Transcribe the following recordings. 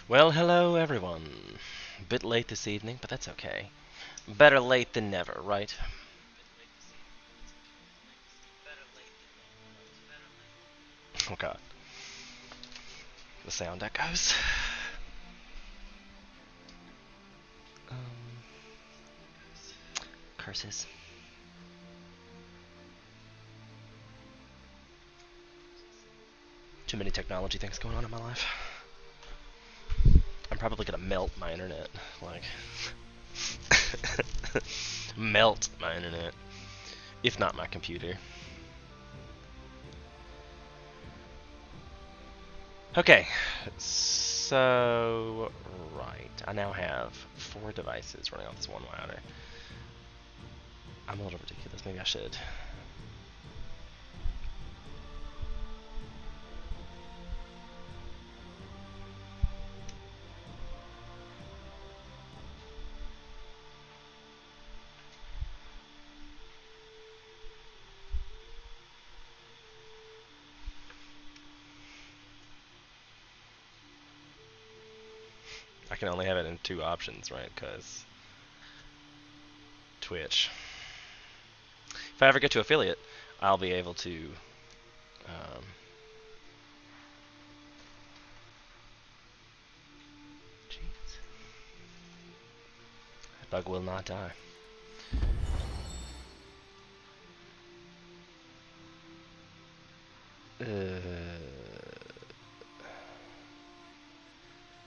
Well, hello everyone. Bit late this evening, but that's okay. Better late than never, right? Oh god, the sound echoes. Um, Curses. Too many technology things going on in my life. I'm probably gonna melt my internet. Like, melt my internet. If not my computer. Okay, so, right. I now have 4 devices running off this one router. I'm a little ridiculous. Maybe I should. I can only have it in 2 options, right? Because Twitch. If I ever get to affiliate, I'll be able to. Um, Jeez. That bug will not die.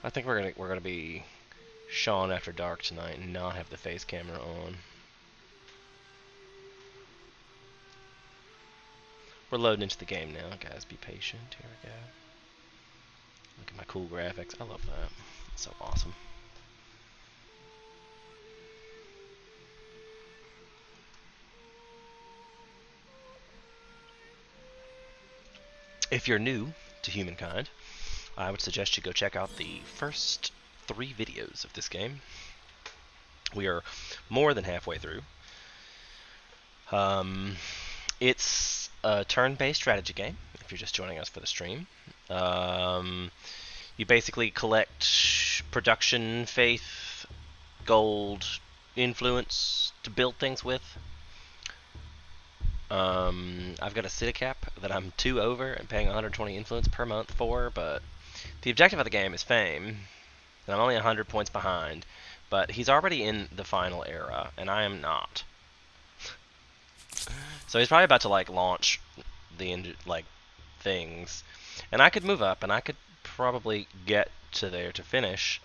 I think we're gonna be Sean After Dark tonight and not have the face camera on. We're loading into the game now, guys. Be patient. Here we go. Look at my cool graphics. I love that. It's so awesome. If you're new to Humankind, I would suggest you go check out the first 3 videos of this game. We are more than halfway through. Um, it's a turn-based strategy game. If you're just joining us for the stream, you basically collect production, faith, gold, influence to build things with. I've got a city cap that I'm 2 over and paying 120 influence per month for, but the objective of the game is fame, and I'm only 100 points behind. But he's already in the final era, and I am not. So he's probably about to like launch the things, and I could move up, and I could probably get to there to finish.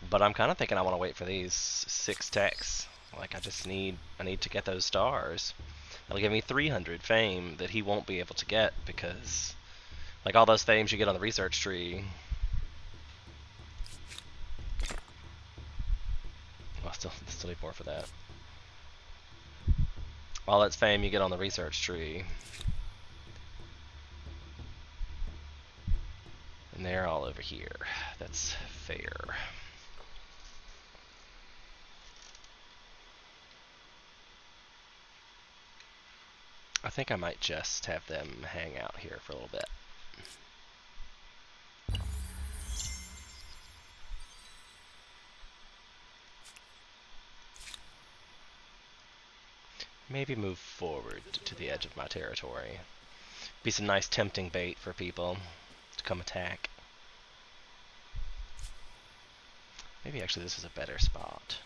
But I'm kind of thinking I want to wait for these 6 techs. Like I need to get those stars. That'll give me 300 fame that he won't be able to get because, like all those fames you get on the research tree. Well, still need more for that. All that fame you get on the research tree. And they're all over here. That's fair. I think I might just have them hang out here for a little bit. Maybe move forward to the edge of my territory. Be some nice tempting bait for people to come attack. Maybe actually this is a better spot.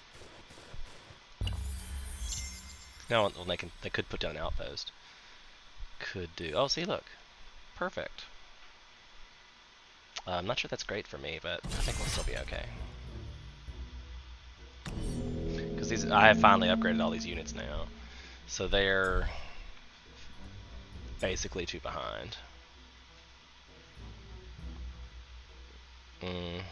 No, well, they could put down an outpost. Could do. Oh, see, look, perfect. I'm not sure that's great for me, but I think we'll still be okay. Because I have finally upgraded all these units now, so they're basically 2 behind. If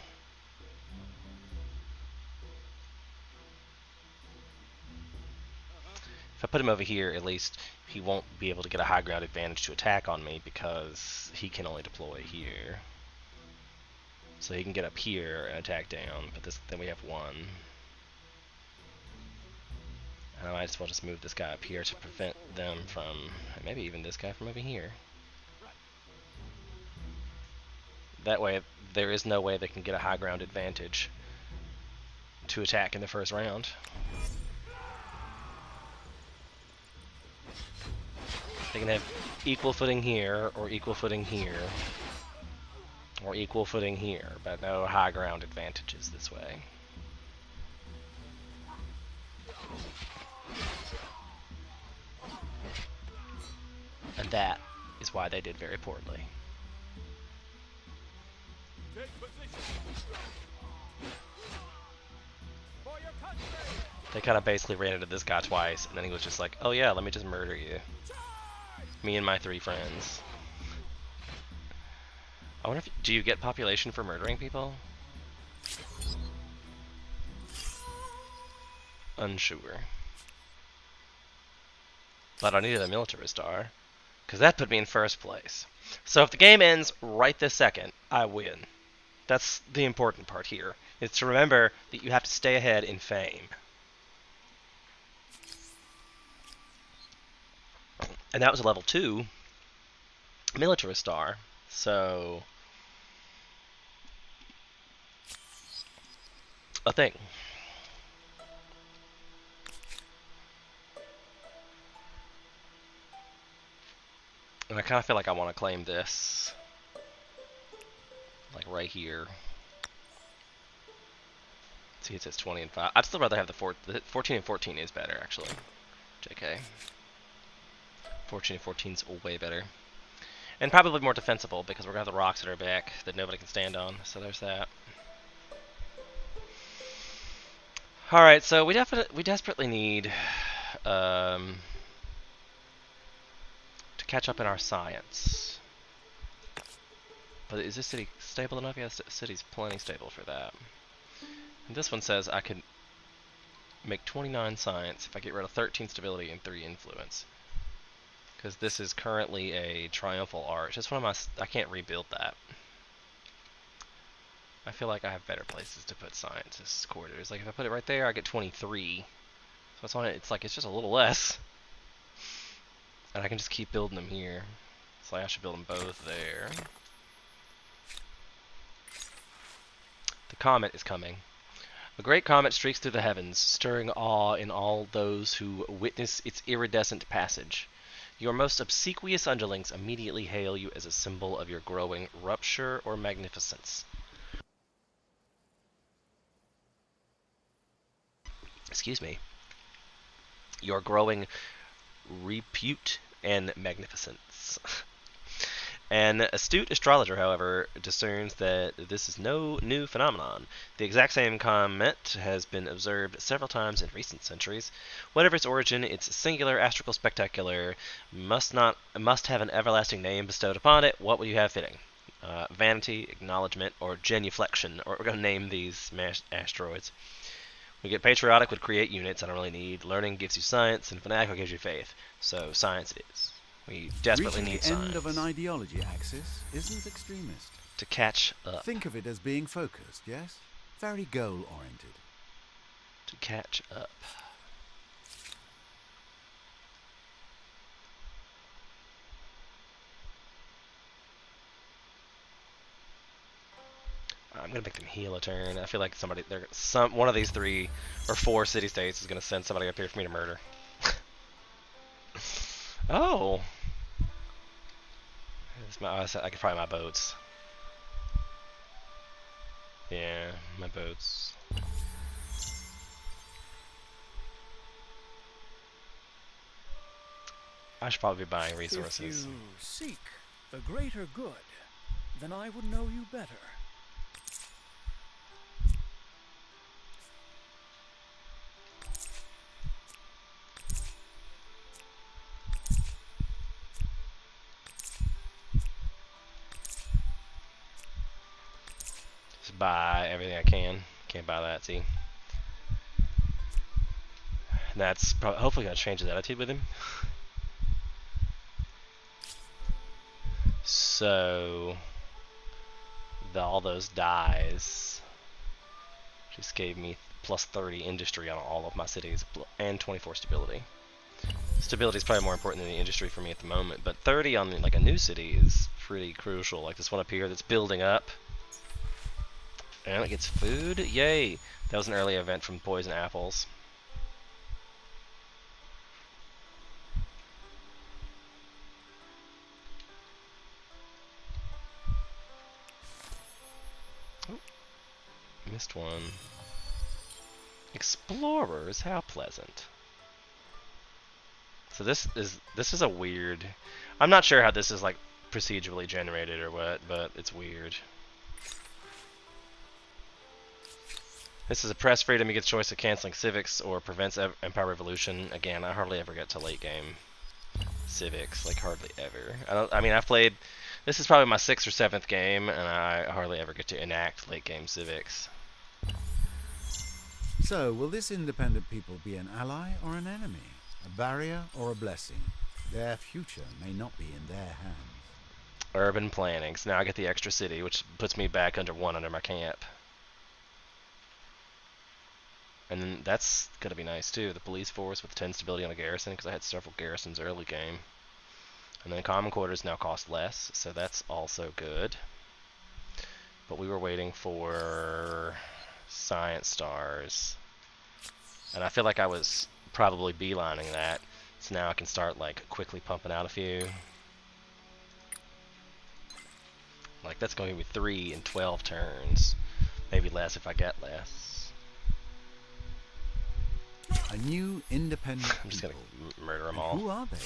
I put him over here, at least he won't be able to get a high ground advantage to attack on me because he can only deploy here. So he can get up here and attack down, but then we have 1. And I might as well just move this guy up here to prevent them from, maybe even this guy from over here. That way there is no way they can get a high ground advantage to attack in the first round. They can have equal footing here, or equal footing here, or equal footing here, but no high ground advantages this way. And that is why they did very poorly. They kind of basically ran into this guy twice, and then he was just like, oh yeah, let me just murder you. Me and my 3 friends. I wonder if, do you get population for murdering people? Unsure. But I needed a militarist star, because that put me in first place. So if the game ends right this second, I win. That's the important part here, is to remember that you have to stay ahead in fame. And that was a level 2 militarist star, so a thing. And I kind of feel like I want to claim this, like right here. See, it says 20 and 5. I'd still rather have the 14 and 14 is better, actually. JK. 14 and 14's way better. And probably more defensible, because we're going to have the rocks at our back that nobody can stand on. So there's that. Alright, so we desperately need to catch up in our science. But is this city stable enough? Yes, the city's plenty stable for that. And this one says I could make 29 science if I get rid of 13 stability and 3 influence. Because this is currently a triumphal arch. It's one of my... I can't rebuild that. I feel like I have better places to put scientists' quarters. Like if I put it right there, I get 23. So it's on it. It's like it's just a little less. And I can just keep building them here. So I should build them both there. The comet is coming. A great comet streaks through the heavens, stirring awe in all those who witness its iridescent passage. Your most obsequious underlings immediately hail you as a symbol of your growing rupture or magnificence. Excuse me. Your growing repute and magnificence. An astute astrologer, however, discerns that this is no new phenomenon. The exact same comet has been observed several times in recent centuries. Whatever its origin, its singular astral spectacular must have an everlasting name bestowed upon it. What would you have fitting? Vanity, acknowledgement, or genuflection. Or we're going to name these asteroids. We get patriotic would create units I don't really need. Learning gives you science, and fanatical gives you faith. So science it is. We desperately need science. Reaching the end of an ideology axis isn't extremist. To catch up. Think of it as being focused, yes? Very goal-oriented. To catch up. I'm gonna make them heal a turn. I feel like one of these 3 or 4 city-states is gonna send somebody up here for me to murder. Oh. I could probably my boats. Yeah, my boats. I should probably be buying resources. If you seek the greater good, then I would know you better. Buy everything I can. Can't buy that, see? And that's hopefully going to change his attitude with him. So, all those dies just gave me plus 30 industry on all of my cities and 24 stability. Stability is probably more important than the industry for me at the moment, but 30 on like a new city is pretty crucial. Like this one up here that's building up. And it gets food. Yay! That was an early event from Poison Apples. Oh, missed one. Explorers, how pleasant. So this is a weird. I'm not sure how this is like procedurally generated or what, but it's weird. This is a press freedom. You get the choice of canceling civics or prevents Empire Revolution. Again, I hardly ever get to late game civics, like hardly ever. I mean, I've played. This is probably my 6th or 7th game, and I hardly ever get to enact late game civics. So, will this independent people be an ally or an enemy? A barrier or a blessing? Their future may not be in their hands. Urban planning. So now I get the extra city, which puts me back under my camp. And then that's going to be nice too. The police force with 10 stability on a garrison, because I had several garrisons early game. And then common quarters now cost less, so that's also good. But we were waiting for science stars. And I feel like I was probably beelining that. So now I can start like quickly pumping out a few. Like that's going to be 3 in 12 turns. Maybe less if I get less. A new independent I'm just going people. to murder them And all. who are they?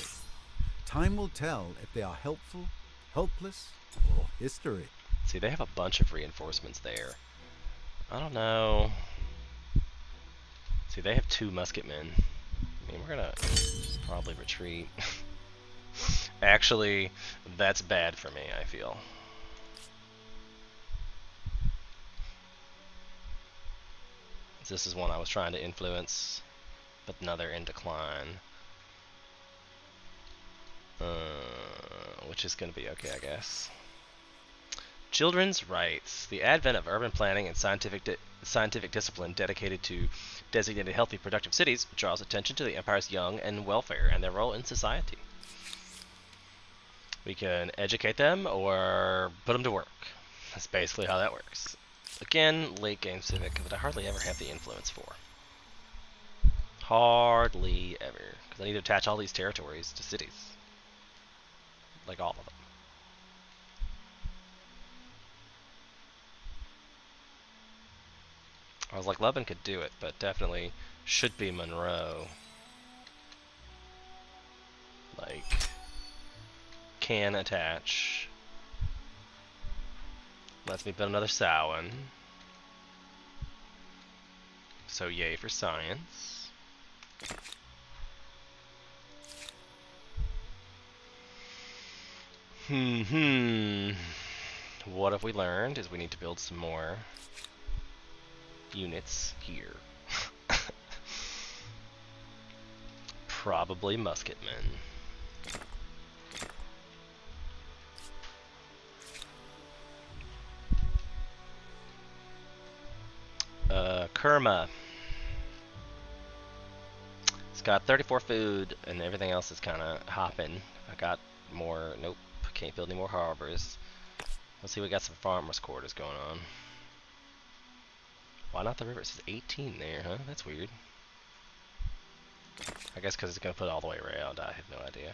Time will tell if they are helpful, helpless, or history. See, they have a bunch of reinforcements there. I don't know. See, they have 2 musketmen. I mean, we're gonna probably retreat. Actually, that's bad for me, I feel. This is one I was trying to influence, but now they're in decline. Which is gonna be okay, I guess. Children's rights. The advent of urban planning and scientific discipline dedicated to designated healthy, productive cities draws attention to the Empire's young and welfare and their role in society. We can educate them or put them to work. That's basically how that works. Again, late game civic that I hardly ever have the influence for. Hardly ever. Because I need to attach all these territories to cities. Like all of them. I was like, Levin could do it, but definitely should be Monroe. Like, can attach. Lets me build another Samhain. So yay for science. What have we learned is we need to build some more units here. Probably musketmen. Kerma. It's got 34 food, and everything else is kind of hopping. I got more. Nope, can't build any more harbors. Let's see, we got some farmers' quarters going on. Why not the river? It says 18 there, huh? That's weird. I guess because it's going to put it all the way around. I have no idea.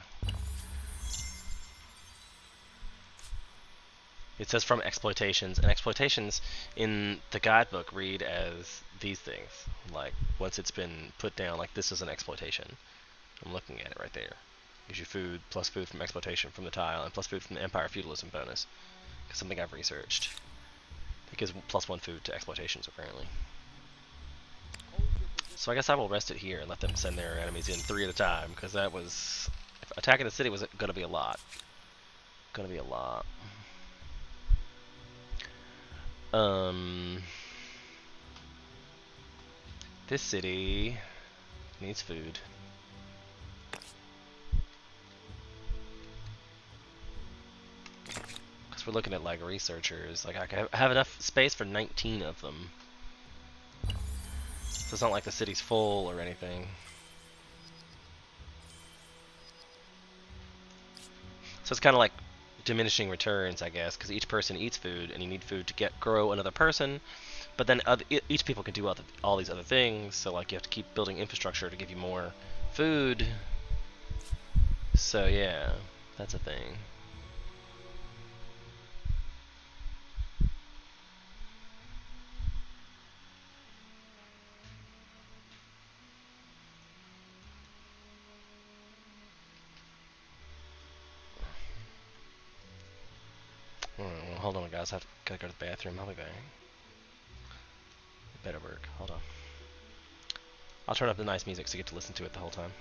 It says from exploitations, and exploitations in the guidebook read as these things. Like, once it's been put down, like this is an exploitation. I'm looking at it right there. Gives you food, plus food from exploitation from the tile, and plus food from the Empire Feudalism bonus. Something I've researched. It gives +1 food to exploitations, apparently. So I guess I will rest it here and let them send their enemies in 3 at a time, because that was... attacking the city was going to be a lot. Gonna be a lot. This city needs food. Because we're looking at like researchers. Like I have enough space for 19 of them. So it's not like the city's full or anything. So it's kind of like diminishing returns, I guess, because each person eats food, and you need food to grow another person, But then each people can do all these other things, so like you have to keep building infrastructure to give you more food. So yeah, that's a thing. Hold on, guys. Gotta go to the bathroom. I'll be back. It better work. Hold on. I'll turn up the nice music so you get to listen to it the whole time.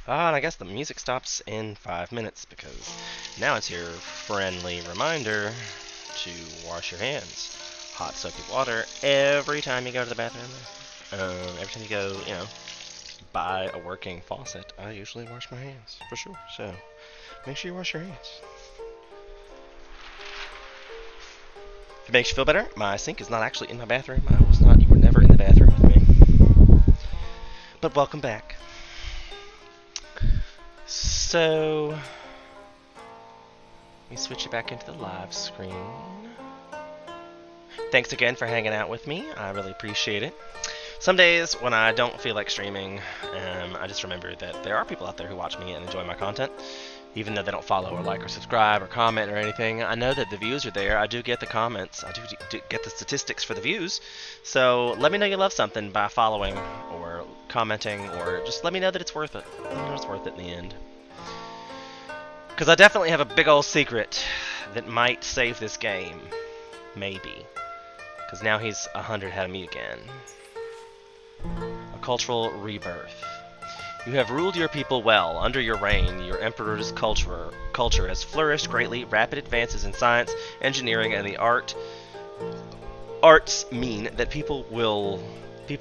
Ah, and I guess the music stops in 5 minutes because now it's your friendly reminder to wash your hands. Hot soapy water every time you go to the bathroom. Every time you go, buy a working faucet, I usually wash my hands for sure. So make sure you wash your hands. If it makes you feel better, my sink is not actually in my bathroom. You were never in the bathroom with me. But welcome back. So, let me switch it back into the live screen. Thanks again for hanging out with me. I really appreciate it. Some days when I don't feel like streaming, I just remember that there are people out there who watch me and enjoy my content. Even though they don't follow or like or subscribe or comment or anything, I know that the views are there. I do get the comments. I do get the statistics for the views. So let me know you love something by following or commenting, or just let me know that it's worth it. Let me know it's worth it in the end. Because I definitely have a big old secret that might save this game. Maybe. Because now he's 100 ahead of me again. A cultural rebirth. You have ruled your people well. Under your reign, your emperor's culture has flourished greatly. Rapid advances in science, engineering, and the arts mean that people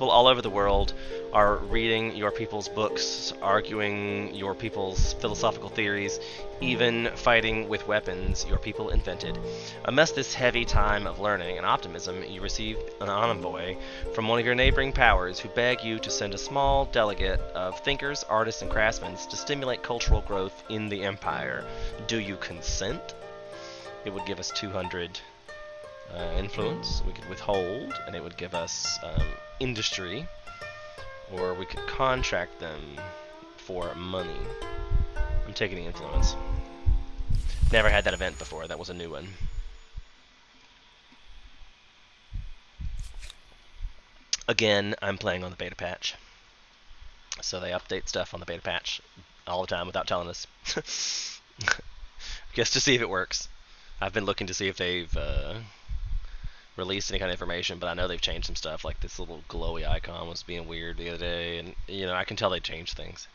all over the world are reading your people's books, arguing your people's philosophical theories, even fighting with weapons your people invented. Amidst this heavy time of learning and optimism, you receive an envoy from one of your neighboring powers who beg you to send a small delegate of thinkers, artists, and craftsmen to stimulate cultural growth in the empire. Do you consent? It would give us 200 influence. We could withhold, and it would give us industry. Or we could contract them for money. I'm taking the influence. Never had that event before. That was a new one. Again, I'm playing on the beta patch. So they update stuff on the beta patch all the time without telling us. Just to see if it works. I've been looking to see if they've released any kind of information, but I know they've changed some stuff. Like this little glowy icon was being weird the other day, and I can tell they changed things.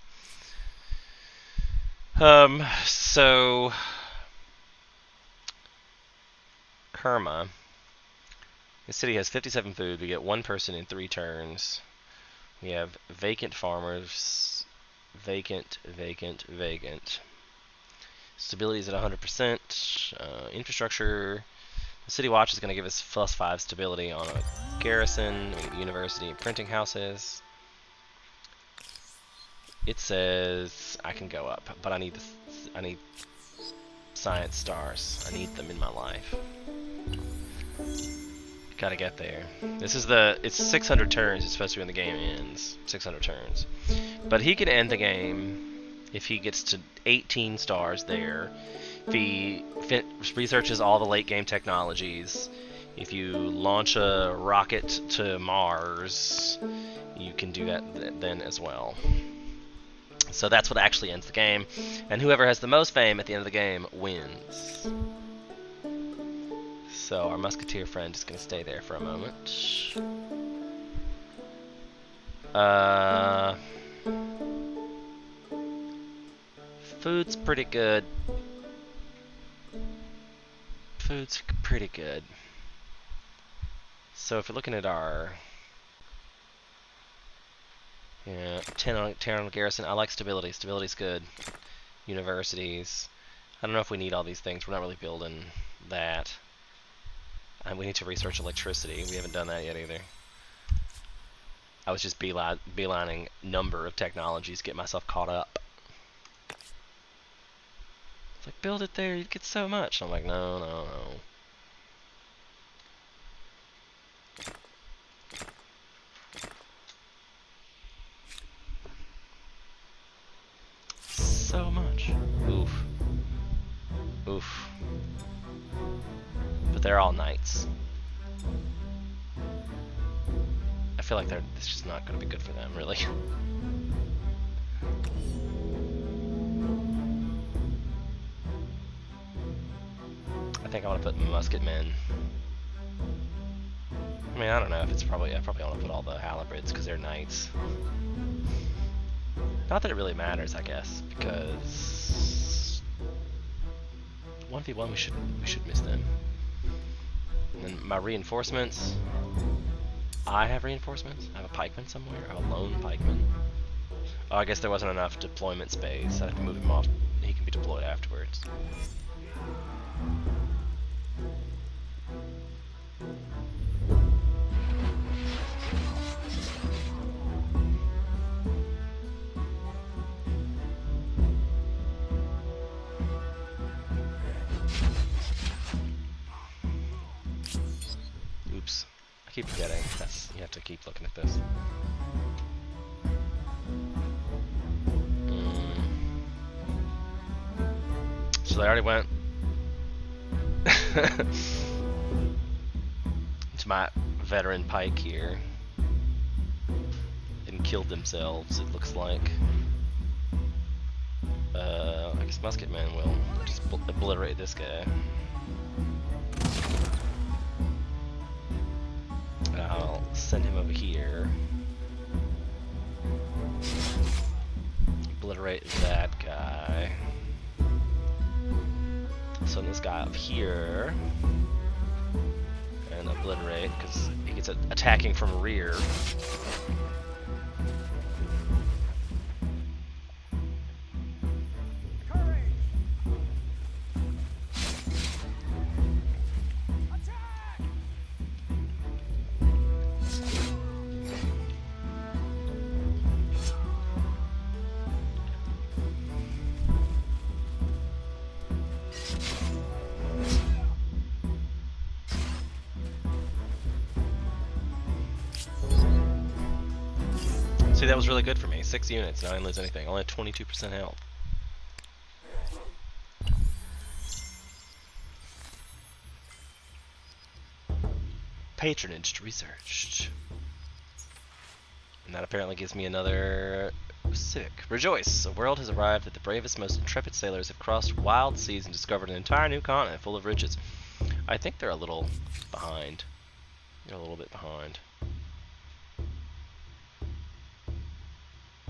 So Kerma. The city has 57 food. We get one person in 3 turns. We have vacant farmers. Vacant. Stability is at 100%. Infrastructure. The City Watch is going to give us +5 stability on a garrison, university, and printing houses. It says I can go up, but I need science stars. I need them in my life. Gotta get there. It's 600 turns. It's supposed to be when the game ends. 600 turns. But he can end the game if he gets to 18 stars there. If he researches all the late game technologies, if you launch a rocket to Mars, you can do that then as well. So that's what actually ends the game, and whoever has the most fame at the end of the game wins. So our musketeer friend is going to stay there for a moment. Food's pretty good. So if you're looking at our 10 on garrison, I like stability. Stability's good. Universities. I don't know if we need all these things. We're not really building that. And we need to research electricity. We haven't done that yet either. I was just beelining number of technologies, get myself caught up. It's like, build it there, you'd get so much. I'm like, no. So much. Oof. But they're all knights. I feel like it's just not going to be good for them, really. I think I want to put musketmen. I mean, I don't know if it's probably... I probably want to put all the halabards because they're knights. Not that it really matters, I guess, because 1v1 we should miss them. And then my reinforcements. I have reinforcements. I have a pikeman somewhere. I have a lone pikeman. Oh, I guess there wasn't enough deployment space. I'd have to move him off. He can be deployed afterwards. keep forgetting. You have to keep looking at this. So they already went to my veteran pike here and killed themselves, it looks like. I guess musketman will just obliterate this guy. I'll send him over here. Obliterate that guy. Send this guy up here. And obliterate, because he gets attacking from rear. See, that was really good for me. 6 units, now I didn't lose anything. Only 22% health. Patronage researched. And that apparently gives me another civic. Rejoice! A world has arrived that the bravest, most intrepid sailors have crossed wild seas and discovered an entire new continent full of riches. I think they're a little behind. They're a little bit behind.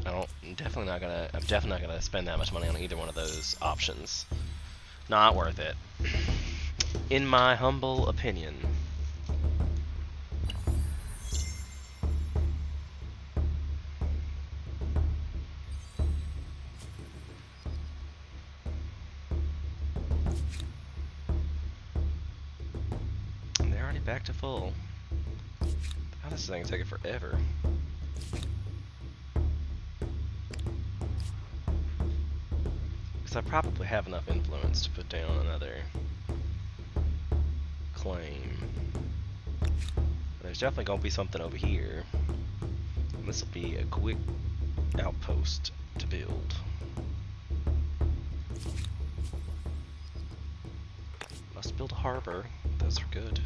I'm definitely not gonna spend that much money on either one of those options. Not worth it. In my humble opinion. And they're already back to full. God, this thing's taking forever. I probably have enough influence to put down another claim. There's definitely going to be something over here. This will be a quick outpost to build. Must build a harbor. Those are good.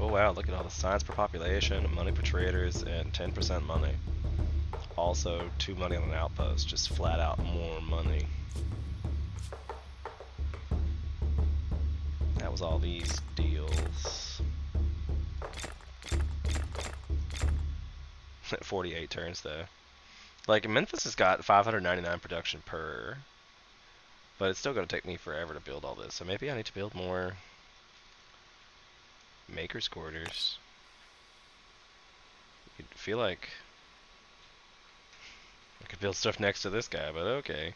Oh wow, look at all the science per population, money per traders, and 10% money. Also, 2 money on an outpost, just flat out more money. That was all these deals. 48 turns though. Like, Memphis has got 599 production per, but it's still going to take me forever to build all this, so maybe I need to build more Maker's quarters. I feel like I could build stuff next to this guy, but okay.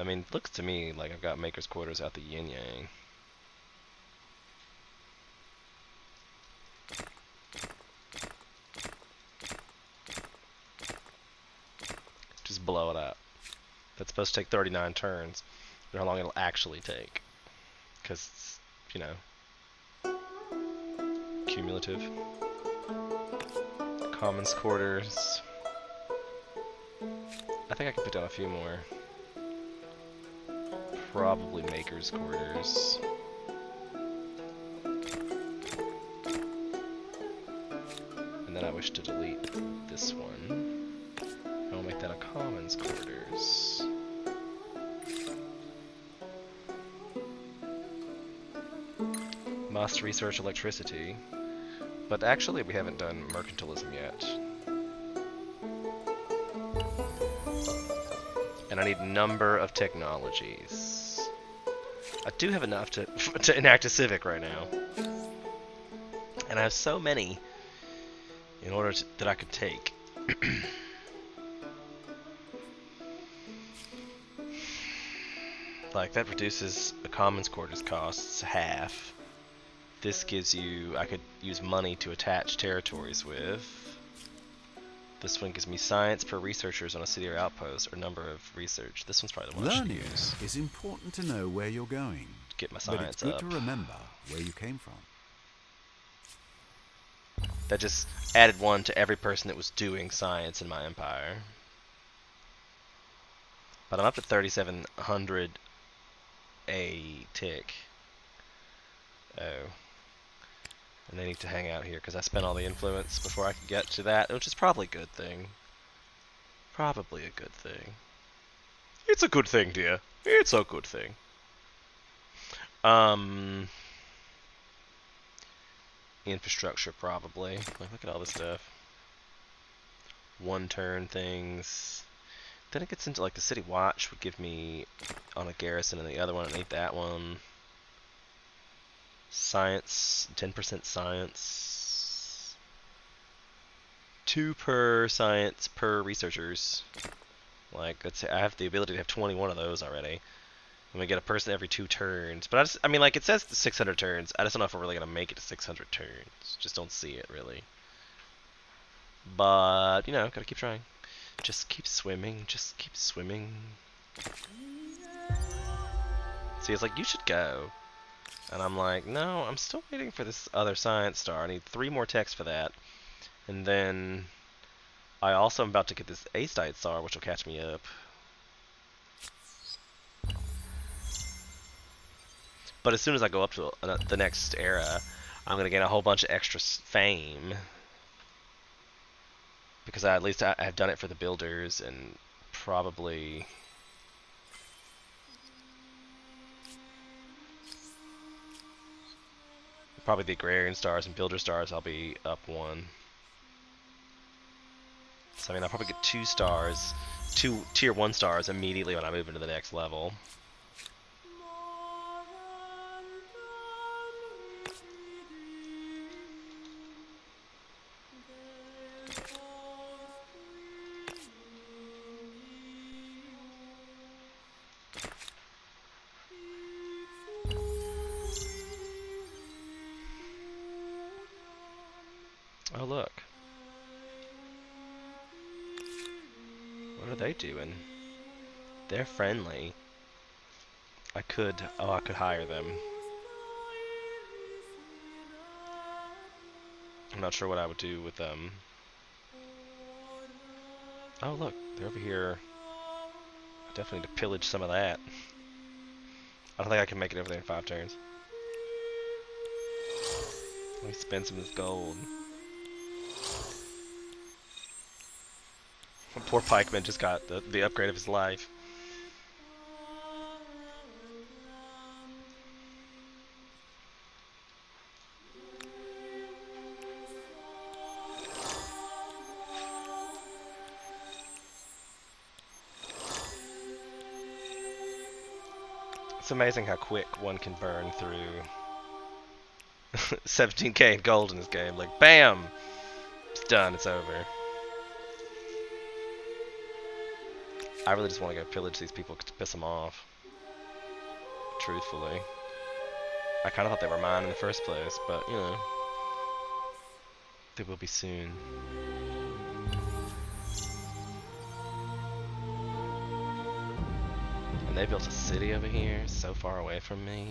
I mean, it looks to me like I've got Maker's quarters out the yin yang. Just blow it up. That's supposed to take 39 turns. I don't know how long it'll actually take. Because, you know, cumulative. Commons quarters. I think I can put down a few more. Probably Maker's quarters. And then I wish to delete this one. I'll make that a Commons quarters. Must research electricity. But actually we haven't done mercantilism yet. And I need number of technologies. I do have enough to enact a civic right now. And I have so many in order that I could take. Like, that reduces the commons quarters costs half. This gives you, I could use money to attach territories with. This one gives me science per researchers on a city or outpost, or number of research. This one's probably the one I should Learning use. is important to know where you're going, Get my but it's science good up. to remember where you came from. That just added one to every person that was doing science in my empire. But I'm up to 3,700 a tick. Oh. And they need to hang out here because I spent all the influence before I could get to that, which is probably a good thing. Probably a good thing. It's a good thing, dear. It's a good thing. Infrastructure, probably. Like, look at all this stuff. One turn things. Then it gets into, like, the city watch would give me on a garrison, and the other one underneath that one. Science, 10% science. 2 per science per researchers. Like, let's say I have the ability to have 21 of those already. And we get a person every 2 turns. But I mean, like, it says 600 turns. I just don't know if we're really going to make it to 600 turns. Just don't see it, really. But, you know, gotta keep trying. Just keep swimming. Just keep swimming. See, it's like, you should go. And I'm like, no, I'm still waiting for this other science star. I need 3 more texts for that. And then I also am about to get this A-Site star, which will catch me up. But as soon as I go up to the next era, I'm going to gain a whole bunch of extra fame. Because at least I have done it for the builders and probably... Probably the agrarian stars and builder stars, I'll be up 1. So I mean, I'll probably get 2 stars, 2 tier 1 stars immediately when I move into the next level. Oh look. What are they doing? They're friendly. I could hire them. I'm not sure what I would do with them. Oh look, they're over here. I definitely need to pillage some of that. I don't think I can make it over there in 5 turns. Let me spend some of this gold. Poor pikeman just got the upgrade of his life. It's amazing how quick one can burn through 17k in gold in this game. Like, bam! It's done, it's over. I really just want to go pillage these people to piss them off. Truthfully. I kind of thought they were mine in the first place, but, you know. They will be soon. And they built a city over here, so far away from me.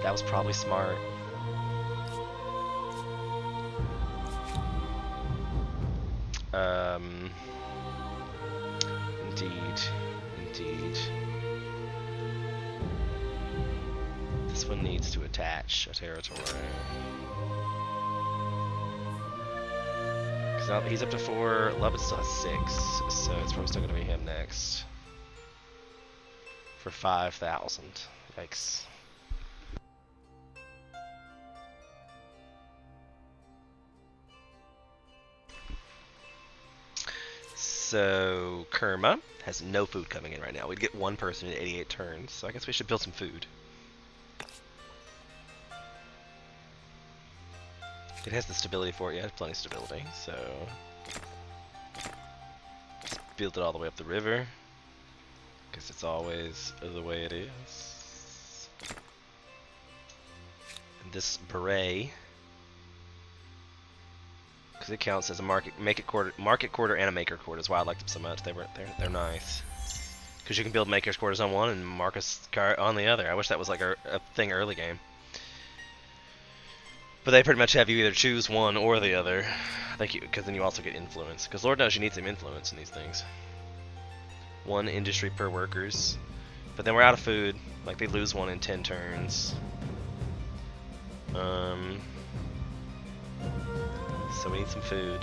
That was probably smart. Indeed. This one needs to attach a territory. Because now he's up to 4, Lubbock still has 6, so it's probably still going to be him next. For 5,000. Yikes. So, Kerma has no food coming in right now. We'd get 1 person in 88 turns, so I guess we should build some food. It has the stability for it, yeah, it has plenty of stability, so... Just build it all the way up the river. Because it's always the way it is. And this beret... Because because it counts as a market quarter and a maker quarter. Is why I like them so much. They're nice. Because you can build maker's quarters on one and market's on the other. I wish that was like a thing early game. But they pretty much have you either choose one or the other. I think because then you also get influence. Because Lord knows you need some influence in these things. 1 industry per workers. But then we're out of food. Like they lose 1 in 10 turns. So we need some food.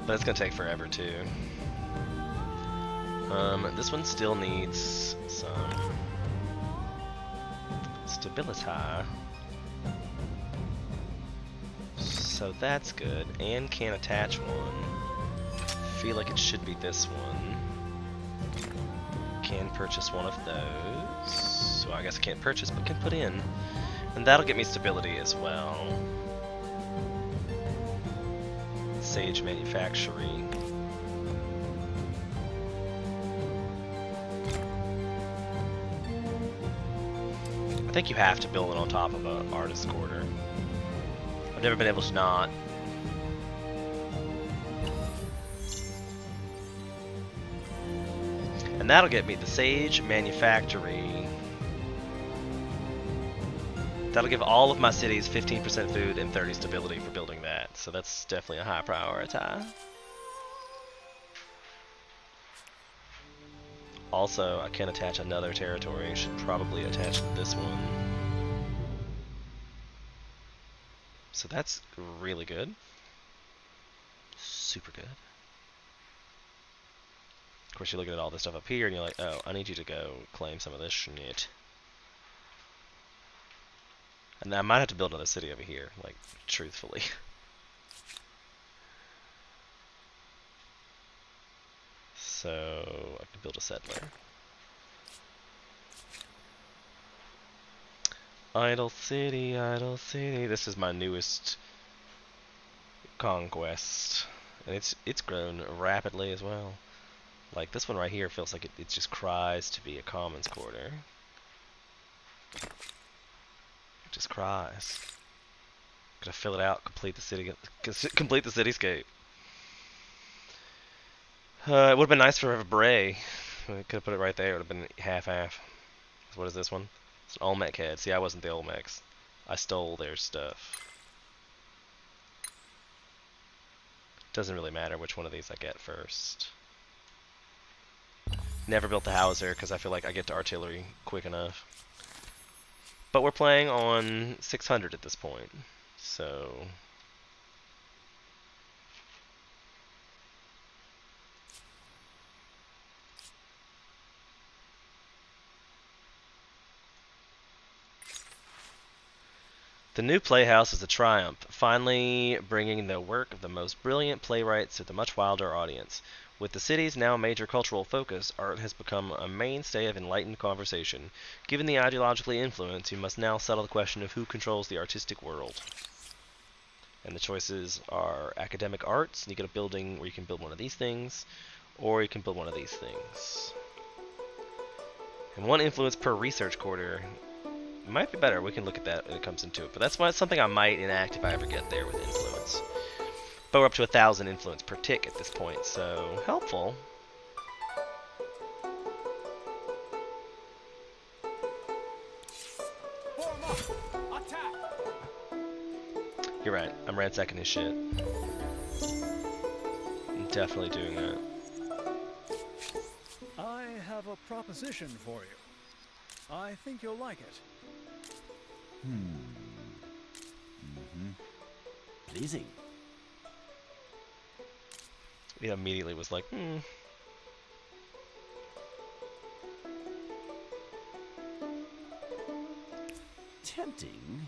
But it's gonna take forever too. This one still needs some stability. So that's good. And can attach one. Feel like it should be this one. Can purchase one of those. So I guess I can't purchase, but can put in. And that'll get me stability as well. Sage manufacturing. I think you have to build it on top of an artist quarter. I've never been able to not. And that'll get me the Sage Manufactory. That'll give all of my cities 15% food and 30 stability for building that. So that's definitely a high priority. Also, I can attach another territory. Should probably attach this one. So that's really good. Super good. Of course, you're looking at all this stuff up here, and you're like, oh, I need you to go claim some of this shit. And I might have to build another city over here, like, truthfully. So, I can build a settler. Idle City, Idle City. This is my newest conquest. And it's grown rapidly as well. Like, this one right here feels like it just cries to be a commons quarter. It just cries. Gotta fill it out, complete the city, complete the cityscape. It would have been nice for a Bray. We could have put it right there. It would have been half-half. What is this one? It's an Olmec head. See, I wasn't the Olmecs. I stole their stuff. Doesn't really matter which one of these I get first. Never built the Hauser because I feel like I get to artillery quick enough. But we're playing on 600 at this point, so... The new Playhouse is a triumph, finally bringing the work of the most brilliant playwrights to the much wilder audience. With the cities now a major cultural focus, art has become a mainstay of enlightened conversation. Given the ideologically influenced, you must now settle the question of who controls the artistic world. And the choices are academic arts, and you get a building where you can build one of these things, or you can build one of these things. And 1 influence per research quarter. Might be better. We can look at that when it comes into it. But that's why it's something I might enact if I ever get there with influence. But we're up to 1,000 influence per tick at this point, so helpful. You're right. I'm ransacking his shit. I'm definitely doing that. I have a proposition for you. I think you'll like it. Pleasing. He immediately was like, Tempting.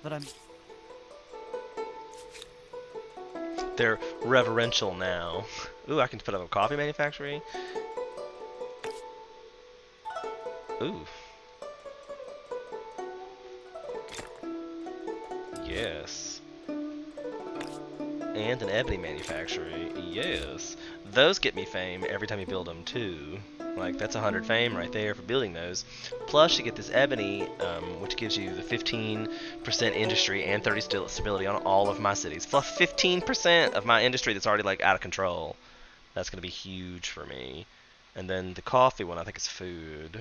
But I'm... They're reverential now. Ooh, I can put up a coffee manufactory. Ooh. Yes. And an ebony manufactory. Yes. Those get me fame every time you build them too. Like, that's 100 fame right there for building those. Plus, you get this ebony, which gives you the 15% industry and 30 stability on all of my cities. Plus 15% of my industry that's already, like, out of control. That's going to be huge for me. And then the coffee one, I think, is food.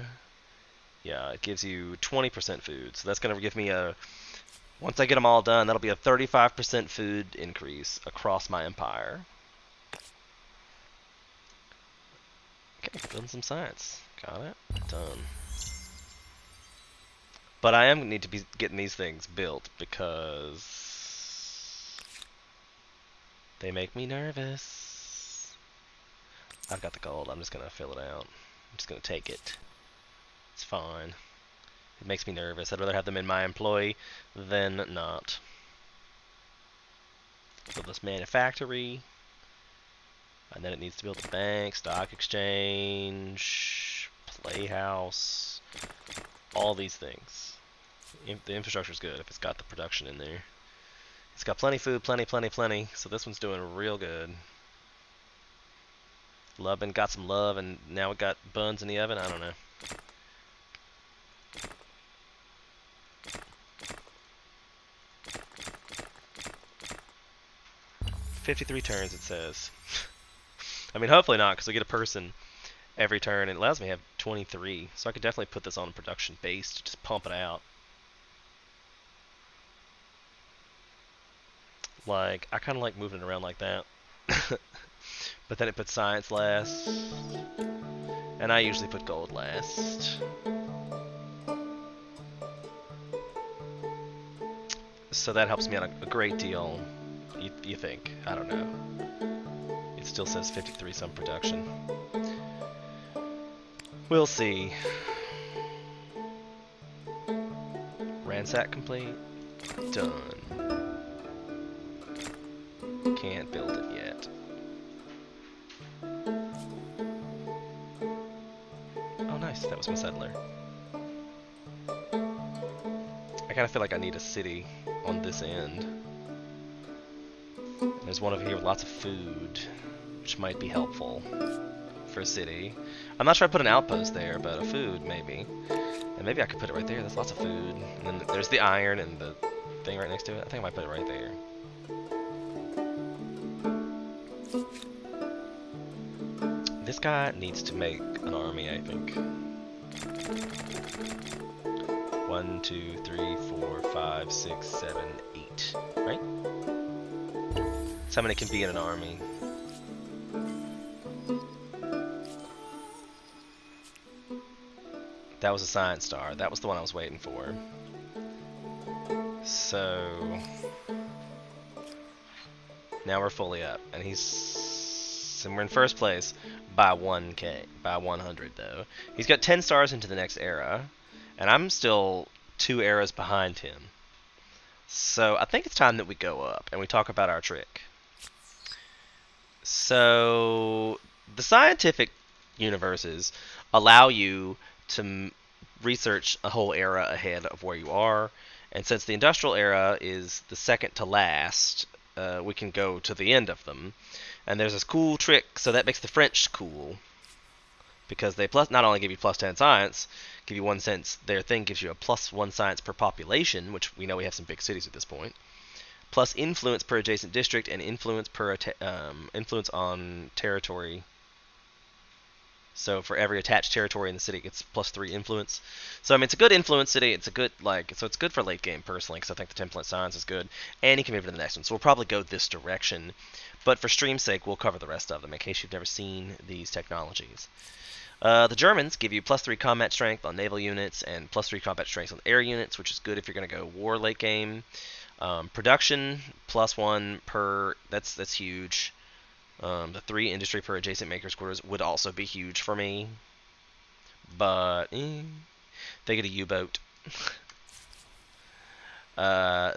Yeah, it gives you 20% food. So that's going to give me a... Once I get them all done, that'll be a 35% food increase across my empire. Okay, building some science. Got it. Done. But I am need to be getting these things built because they make me nervous. I've got the gold. I'm just gonna fill it out. I'm just gonna take it. It's fine. It makes me nervous. I'd rather have them in my employ than not. Build this manufactory. And then it needs to build a bank, stock exchange, playhouse, all these things. The infrastructure is good if it's got the production in there. It's got plenty food, plenty. So this one's doing real good. Lovin' got some love, and now we got buns in the oven. I don't know. "53 turns," it says. I mean, hopefully not, because I get a person every turn, and it allows me to have 23. So I could definitely put this on production base to just pump it out. Like, I kind of like moving it around like that. But then it puts science last. And I usually put gold last. So that helps me out a great deal, you think. I don't know. It still says 53 some production. We'll see. Ransack complete. Done. Can't build it yet. Oh nice, that was my settler. I kinda feel like I need a city on this end. There's one over here with lots of food, which might be helpful for a city. I'm not sure I put an outpost there, but a food maybe. And maybe I could put it right there. There's lots of food. And then there's the iron and the thing right next to it. I think I might put it right there. This guy needs to make an army, I think. 1, 2, 3, 4, 5, 6, 7, 8. Right? That's how many can be in an army. That was a science star. That was the one I was waiting for. So now we're fully up, and we're in first place by 1K, by 100 though. He's got 10 stars into the next era, and I'm still 2 eras behind him. So I think it's time that we go up and we talk about our trick. So the scientific universes allow you to research a whole era ahead of where you are, and since the industrial era is the second to last, we can go to the end of them. And there's this cool trick, so that makes the French cool, because they not only give you plus 10 science, give you 1 sense. Their thing gives you a plus 1 science per population, which we know we have some big cities at this point, plus influence per adjacent district, and influence per influence on territory. So for every attached territory in the city, it gets plus 3 influence. So I mean, it's a good influence city. It's a good so it's good for late game personally, because I think the 10 science is good, and you can move to the next one. So we'll probably go this direction, but for stream's sake, we'll cover the rest of them in case you've never seen these technologies. The Germans give you plus 3 combat strength on naval units and plus 3 combat strength on air units, which is good if you're going to go war late game. Production plus 1 per. That's huge. The 3 industry per adjacent makers quarters would also be huge for me, but they get a U-boat.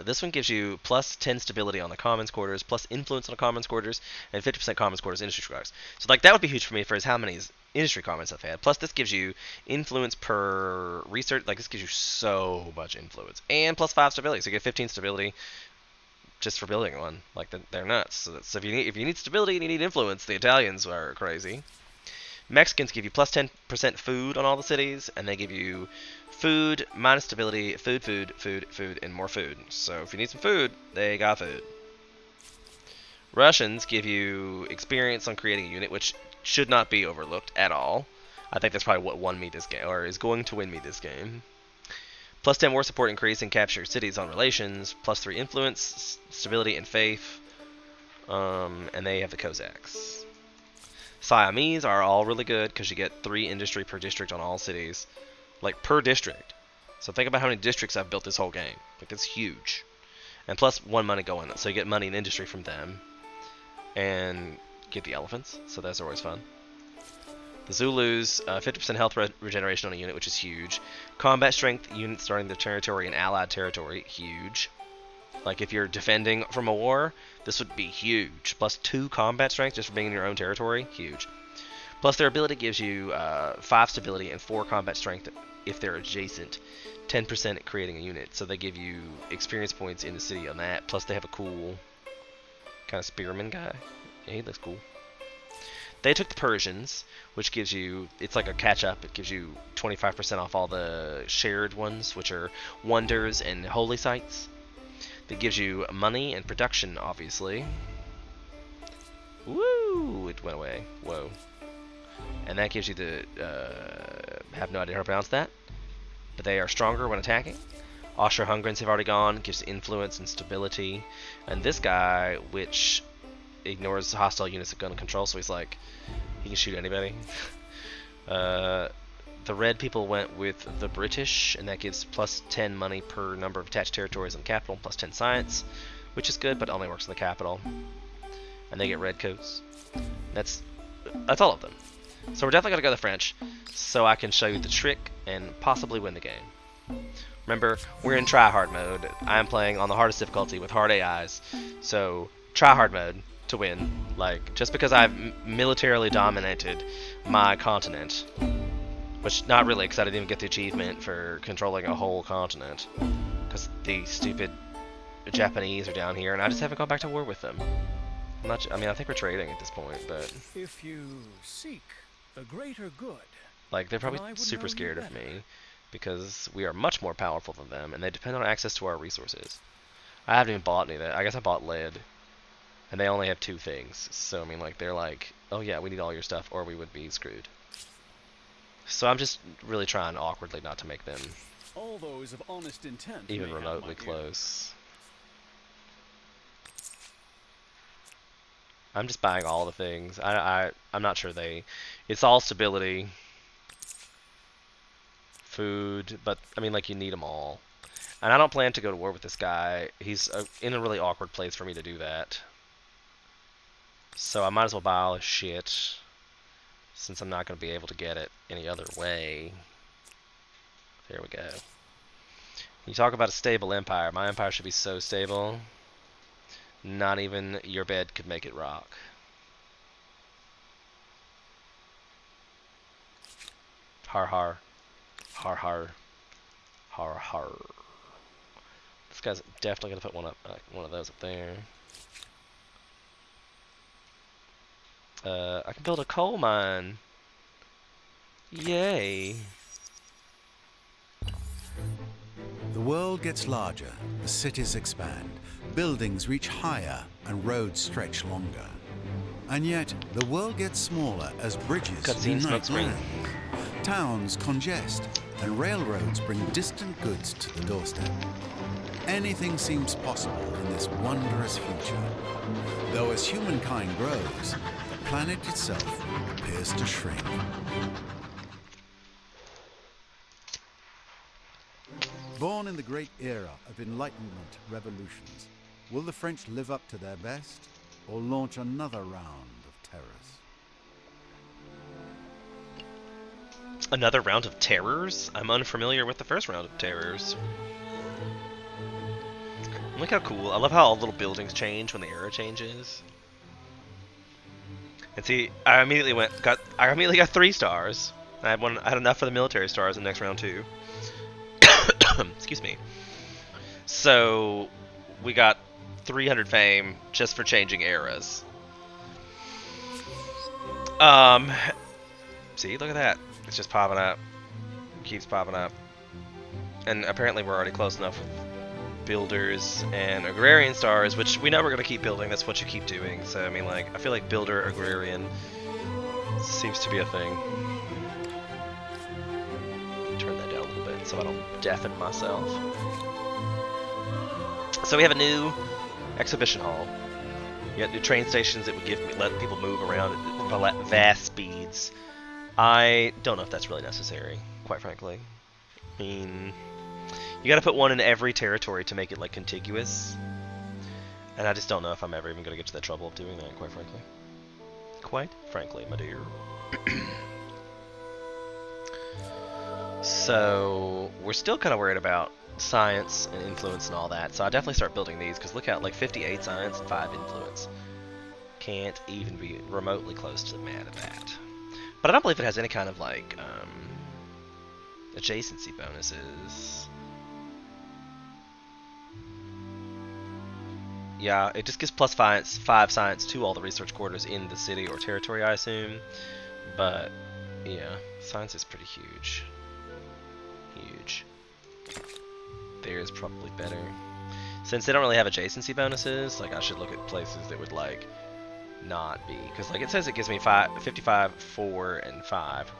This one gives you plus 10 stability on the commons quarters, plus influence on the commons quarters, and 50% commons quarters industry quarters. So like that would be huge for me for his how many industry comments that they had. Plus, this gives you influence per research. Like, this gives you so much influence. And plus 5 stability. So you get 15 stability just for building one. Like, they're nuts. So if you need stability and you need influence, the Italians are crazy. Mexicans give you plus 10% food on all the cities, and they give you food, minus stability, food, and more food. So if you need some food, they got food. Russians give you experience on creating a unit, which should not be overlooked at all. I think that's probably what won me this game, or is going to win me this game. Plus 10 war support increase and capture cities on relations. Plus 3 influence, stability, and faith. And they have the Cossacks. Siamese are all really good because you get 3 industry per district on all cities. Like, per district. So think about how many districts I've built this whole game. Like, it's huge. And plus 1 money going. So you get money and industry from them. And get the elephants. So that's always fun. The Zulus, 50% health regeneration on a unit, which is huge. Combat strength, units starting their territory in allied territory, huge. Like, if you're defending from a war, this would be huge. Plus 2 combat strength just for being in your own territory, huge. Plus their ability gives you 5 stability and 4 combat strength if they're adjacent. 10% at creating a unit. So they give you experience points in the city on that. Plus they have a cool kind of spearman guy. Yeah, he looks cool. They took the Persians, which gives you, it's like a catch-up. It gives you 25% off all the shared ones, which are wonders and holy sites. That gives you money and production, obviously. Woo! It went away. Whoa. And that gives you the, have no idea how to pronounce that. But they are stronger when attacking. Austro-Hungarians have already gone, gives influence and stability. And this guy, which ignores hostile units of gun control, so he's like, he can shoot anybody. The red people went with the British, and that gives plus 10 money per number of attached territories in the capital, plus 10 science, which is good, but only works in the capital. And they get red coats. That's all of them. So we're definitely going to go to the French, so I can show you the trick and possibly win the game. Remember, we're in try-hard mode. I am playing on the hardest difficulty with hard AIs, so try-hard mode to win. Like, just because I've militarily dominated my continent, which not really, because I didn't even get the achievement for controlling a whole continent, because the stupid Japanese are down here, and I just haven't gone back to war with them. I mean, I think we're trading at this point, but If you seek the greater good, like, they're then I probably would super know you scared of better. me, because we are much more powerful than them, and they depend on access to our resources. I haven't even bought any of that. I guess I bought lead, and they only have 2 things. So I mean, like, they're like, oh yeah, we need all your stuff, or we would be screwed. So I'm just really trying awkwardly not to make them all those of honest intent even may have, remotely my dear. close. I'm just buying all the things. I'm not sure it's all stability, food, but I mean, like, you need them all. And I don't plan to go to war with this guy. He's in a really awkward place for me to do that. So I might as well buy all his shit, since I'm not going to be able to get it any other way. There we go. You talk about a stable empire. My empire should be so stable. Not even your bed could make it rock. Har har. Har har. Har har. This guy's definitely gonna put one of those up there. I can build a coal mine. Yay. The world gets larger, the cities expand, buildings reach higher, and roads stretch longer. And yet, the world gets smaller as bridges Cutscene, smoke unite screen. lands. Towns congest, and railroads bring distant goods to the doorstep. Anything seems possible in this wondrous future. Though as humankind grows, the planet itself appears to shrink. Born in the great era of Enlightenment revolutions, will the French live up to their best or launch another round of terrors? Another round of terrors? I'm unfamiliar with the first round of terrors. Look how cool. I love how all little buildings change when the era changes. And see, I immediately got 3 stars. I had enough for the military stars in the next round too. Excuse me. So we got 300 fame just for changing eras. Um, see, look at that. It's just popping up. Keeps popping up. And apparently we're already close enough with builders and agrarian stars, which we know we're going to keep building. That's what you keep doing. So, I mean, like, I feel like builder, agrarian seems to be a thing. Turn that down a little bit so I don't deafen myself. So we have a new exhibition hall. You got new train stations that would let people move around at vast speeds. I don't know if that's really necessary, quite frankly. I mean, you gotta put one in every territory to make it, like, contiguous. And I just don't know if I'm ever even gonna get to the trouble of doing that, quite frankly. Quite frankly, my dear. So, we're still kind of worried about science and influence and all that. So I definitely start building these, because look out, like 58 science and 5 influence. Can't even be remotely close to mad at that. But I don't believe it has any kind of, like, adjacency bonuses. Yeah, it just gives plus 5 science to all the research quarters in the city or territory, I assume. But, yeah, science is pretty huge. Huge. There is probably better. Since they don't really have adjacency bonuses, like, I should look at places that would, like, not be. Because, like, it says it gives me 55, 4, and 5.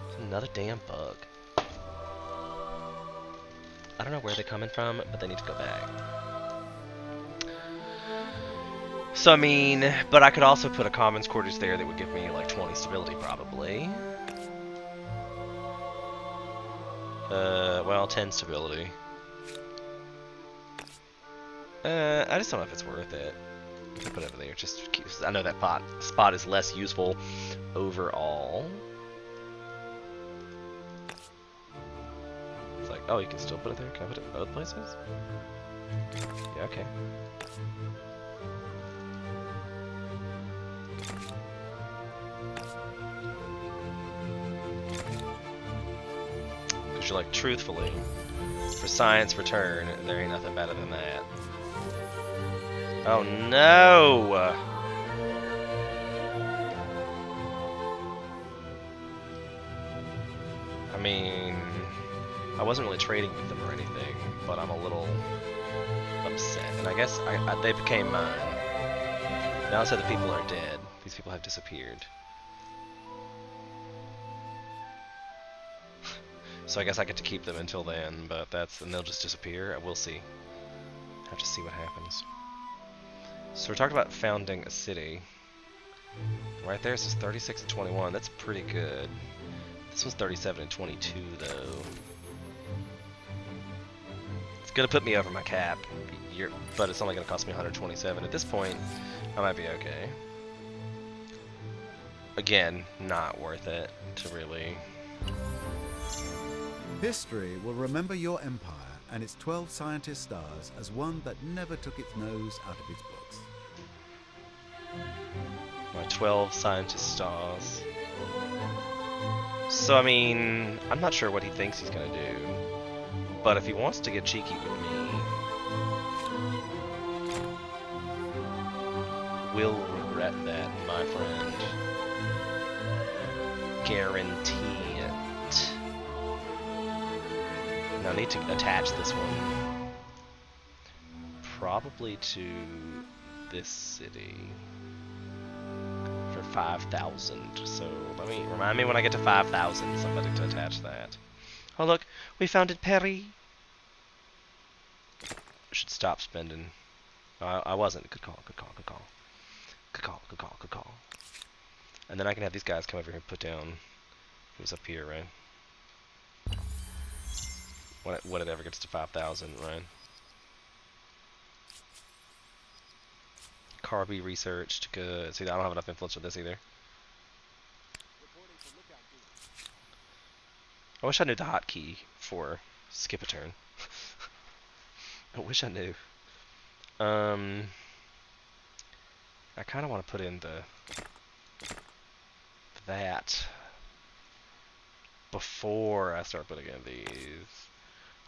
It's another damn bug. I don't know where they're coming from, but they need to go back. So, I mean, but I could also put a commons quarters there that would give me, like, 20 stability, probably. Well, 10 stability. I just don't know if it's worth it. I put it over there, just because I know that spot is less useful overall. It's like, oh, you can still put it there? Can I put it in both places? Yeah, okay. Because you're like, truthfully, for science return, there ain't nothing better than that. Oh no! I mean, I wasn't really trading with them or anything, but I'm a little upset. And I guess they became mine. Now it said the people are dead. These people have disappeared. So I guess I get to keep them until then, but and they'll just disappear. We'll see. Have to see what happens. So we're talking about founding a city. Right there it says 36 and 21. That's pretty good. This one's 37 and 22 though. It's gonna put me over my cap, but it's only gonna cost me 127. At this point, I might be okay. Again, not worth it to really. History will remember your empire and its 12 scientist stars as one that never took its nose out of its books. My 12 scientist stars. So, I mean, I'm not sure what he thinks he's gonna do, but if he wants to get cheeky with me, will regret that, my friend. Guarantee it. Now I need to attach this one. Probably to this city. For 5,000. So remind me when I get to 5,000 somebody to attach that. Oh look, we founded Perry. I should stop spending. I wasn't. Good call, good call, good call. Good call, good call, good call. And then I can have these guys come over here and put down who's up here, right? When it ever gets to 5,000, right? Carby researched, good. See, I don't have enough influence with this either. I wish I knew the hotkey for skip a turn. I wish I knew. I kind of want to put in that before I start putting in these,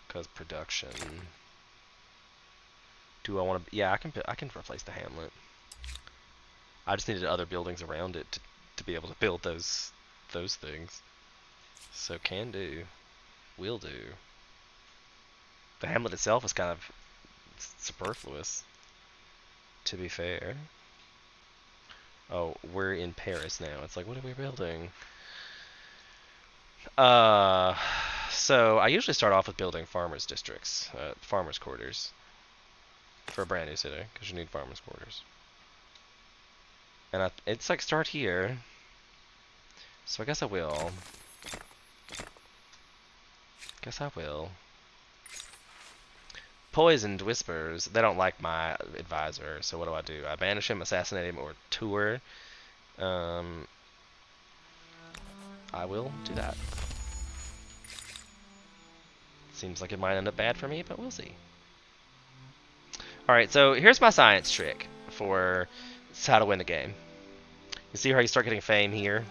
because production. Do I want to? Yeah, I can replace the hamlet. I just needed other buildings around it to be able to build those things. So can do, will do. The hamlet itself is kind of superfluous, to be fair. Oh, we're in Paris now. It's like, what are we building? Uh, so I usually start off with building farmers districts, farmers quarters, for a brand new city, because you need farmers quarters. And it's like start here. So I guess I will. Guess I will. Poisoned whispers. They don't like my advisor. So what do? I banish him, assassinate him, or tour. I will do that. Seems like it might end up bad for me, but we'll see. Alright, so here's my science trick for how to win the game. You see how you start getting fame here?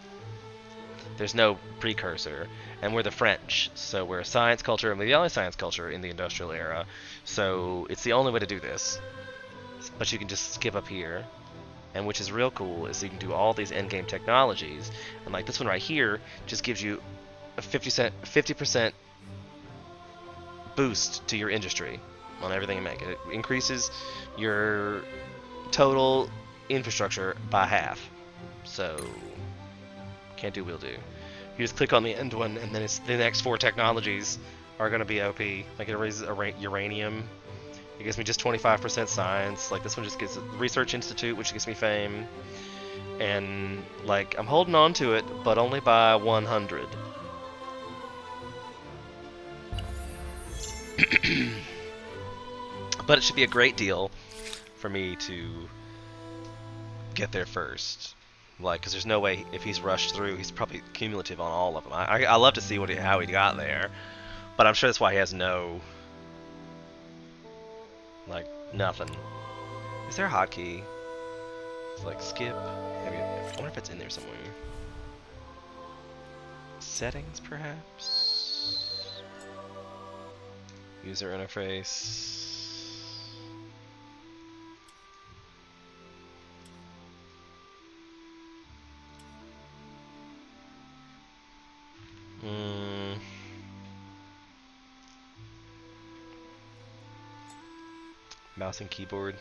There's no precursor. And we're the French, so we're a science culture, and we're the only science culture in the industrial era. So it's the only way to do this. But you can just skip up here. And which is real cool is you can do all these endgame technologies. And like this one right here just gives you a 50% boost to your industry on everything you make. It increases your total infrastructure by half. So can't do, will do. You just click on the end one, and then the next 4 technologies are going to be OP. Like it raises uranium. It gives me just 25% science. Like this one just gets Research Institute, which gives me fame. And like I'm holding on to it, but only by 100. But it should be a great deal for me to get there first. Like, because there's no way if he's rushed through, he's probably cumulative on all of them. I love to see how he got there, but I'm sure that's why he has no, like, nothing. Is there a hotkey? It's like skip. Maybe I wonder if it's in there somewhere. Settings, perhaps. User interface. Mouse and keyboard.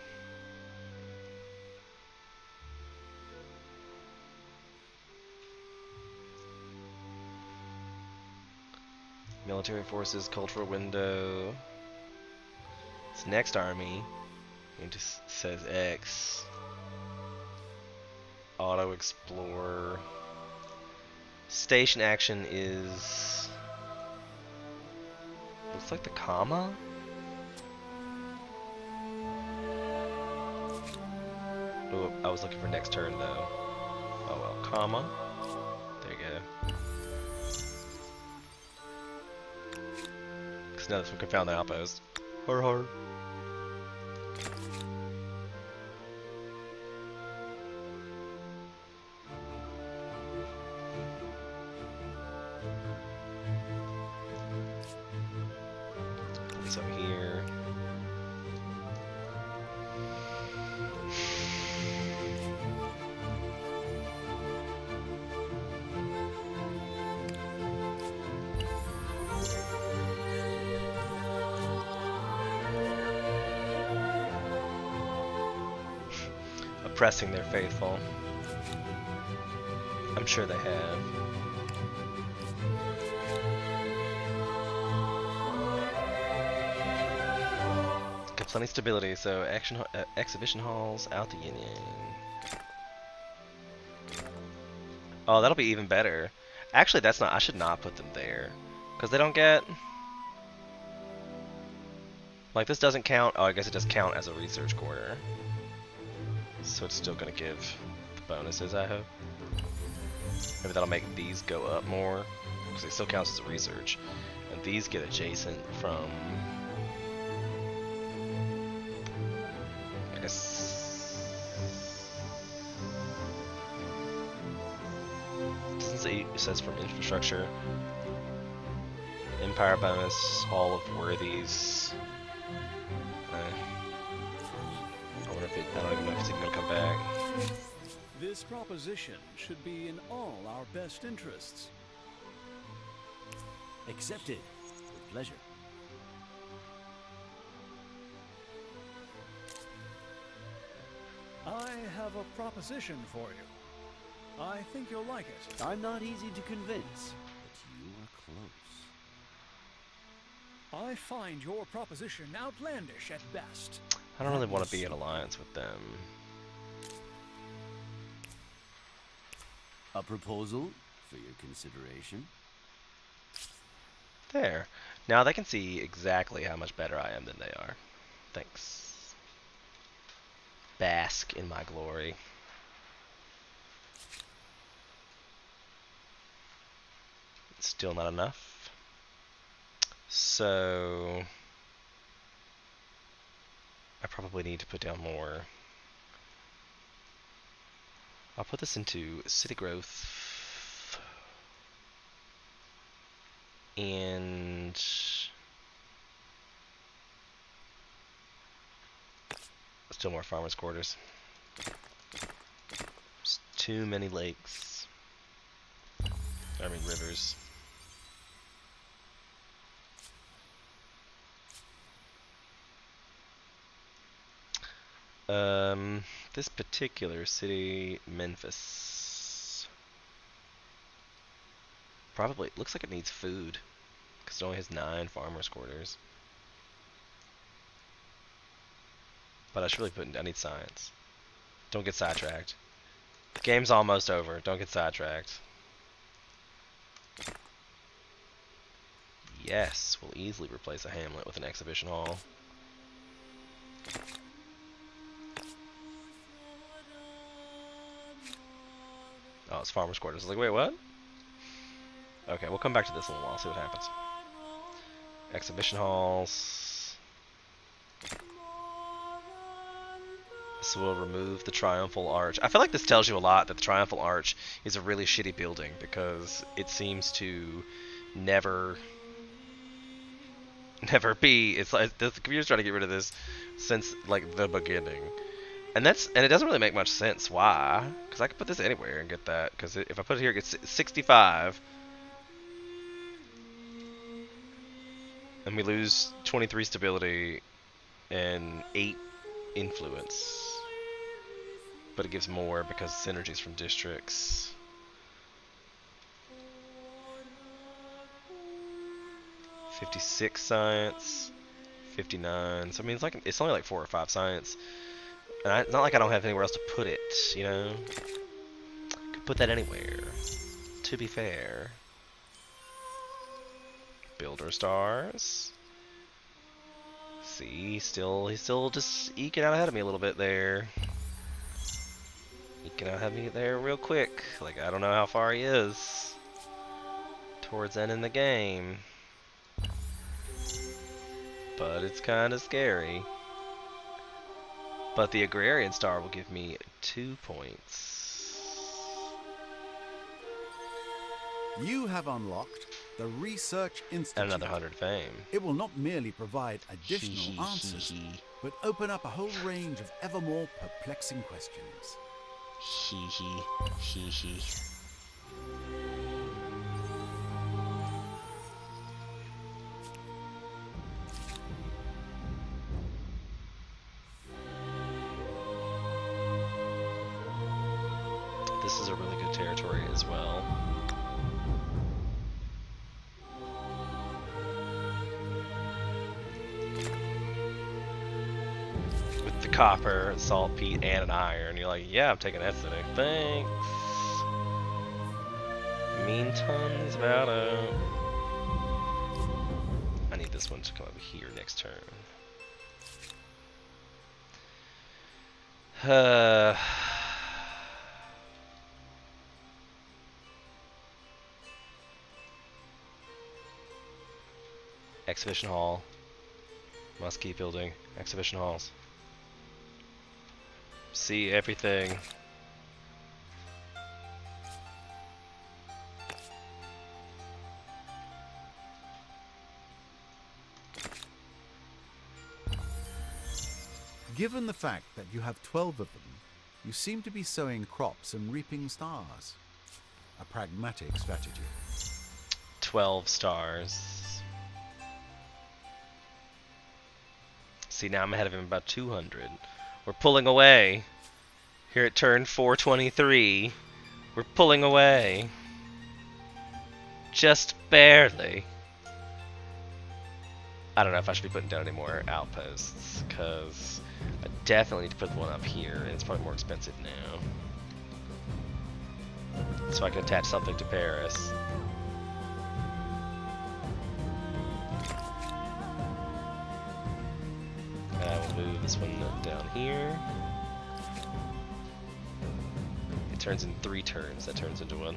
Military forces, cultural window. It's next army. It just says X. Auto explore. Station action is. Looks like the comma. Oh, I was looking for next turn though. Oh well, comma. There you go. Because now this one can found the outpost. Har har. Put this over here. Oppressing their faithful. I'm sure they have. Got plenty of stability, so exhibition halls out the yin yang. Oh, that'll be even better. Actually, that's not. I should not put them there, because they don't get. Like this doesn't count. Oh, I guess it does count as a research corner. So it's still gonna give the bonuses, I hope. Maybe that'll make these go up more, because it still counts as a research. And these get adjacent from, I guess, Doesn't say, it says from infrastructure. Empire bonus, Hall of Worthies. I wonder if I don't even know if it's even gonna come back. This proposition should be in all our best interests. Accepted. With pleasure. I have a proposition for you. I think you'll like it. I'm not easy to convince, but you are close. I find your proposition outlandish at best. I don't really want to be in alliance with them. A proposal for your consideration. There. Now they can see exactly how much better I am than they are. Thanks. Bask in my glory. Still not enough. So I probably need to put down more. I'll put this into city growth and still more farmers' quarters. There's too many lakes. I mean rivers. This particular city, Memphis, probably looks like it needs food because it only has 9 farmers' quarters. But I should really I need science. Don't get sidetracked. Game's almost over. Don't get sidetracked. Yes, we'll easily replace a hamlet with an exhibition hall. Oh, it's farmer's quarters. I was like, wait, what? Okay, we'll come back to this in a while, see what happens. Exhibition halls. This will remove the Triumphal Arch. I feel like this tells you a lot that the Triumphal Arch is a really shitty building because it seems to never be. It's like the computer's trying to get rid of this since like the beginning. And it doesn't really make much sense. Why? Because I could put this anywhere and get that. Because if I put it here, it gets 65. And we lose 23 stability and 8 influence. But it gives more because synergies from districts. $56 science, 59. So I mean, it's only like 4 or 5 science. And it's not like I don't have anywhere else to put it, you know? Could put that anywhere, to be fair. Builder stars. See, he's still just eking out ahead of me a little bit there. Eking out ahead of me there real quick. Like, I don't know how far he is towards ending the game. But it's kind of scary. But the Agrarian Star will give me 2 points. You have unlocked the Research Institute. And another 100 fame. It will not merely provide additional answers, but open up a whole range of ever more perplexing questions. Hee hee, hee hee. This is a really good territory as well. With the copper, saltpeter, and an iron, you're like, yeah, I'm taking that city. Thanks. Mean tons about it. I need this one to come over here next turn. Exhibition hall. Must keep building exhibition halls. See everything. Given the fact that you have 12 of them, you seem to be sowing crops and reaping stars. A pragmatic strategy. 12 stars. See, now I'm ahead of him about 200. We're pulling away. Here at turn 423. We're pulling away. Just barely. I don't know if I should be putting down any more outposts, because I definitely need to put one up here, and it's probably more expensive now. So I can attach something to Paris. And I will move this one down here. It turns in 3 turns. That turns into 1.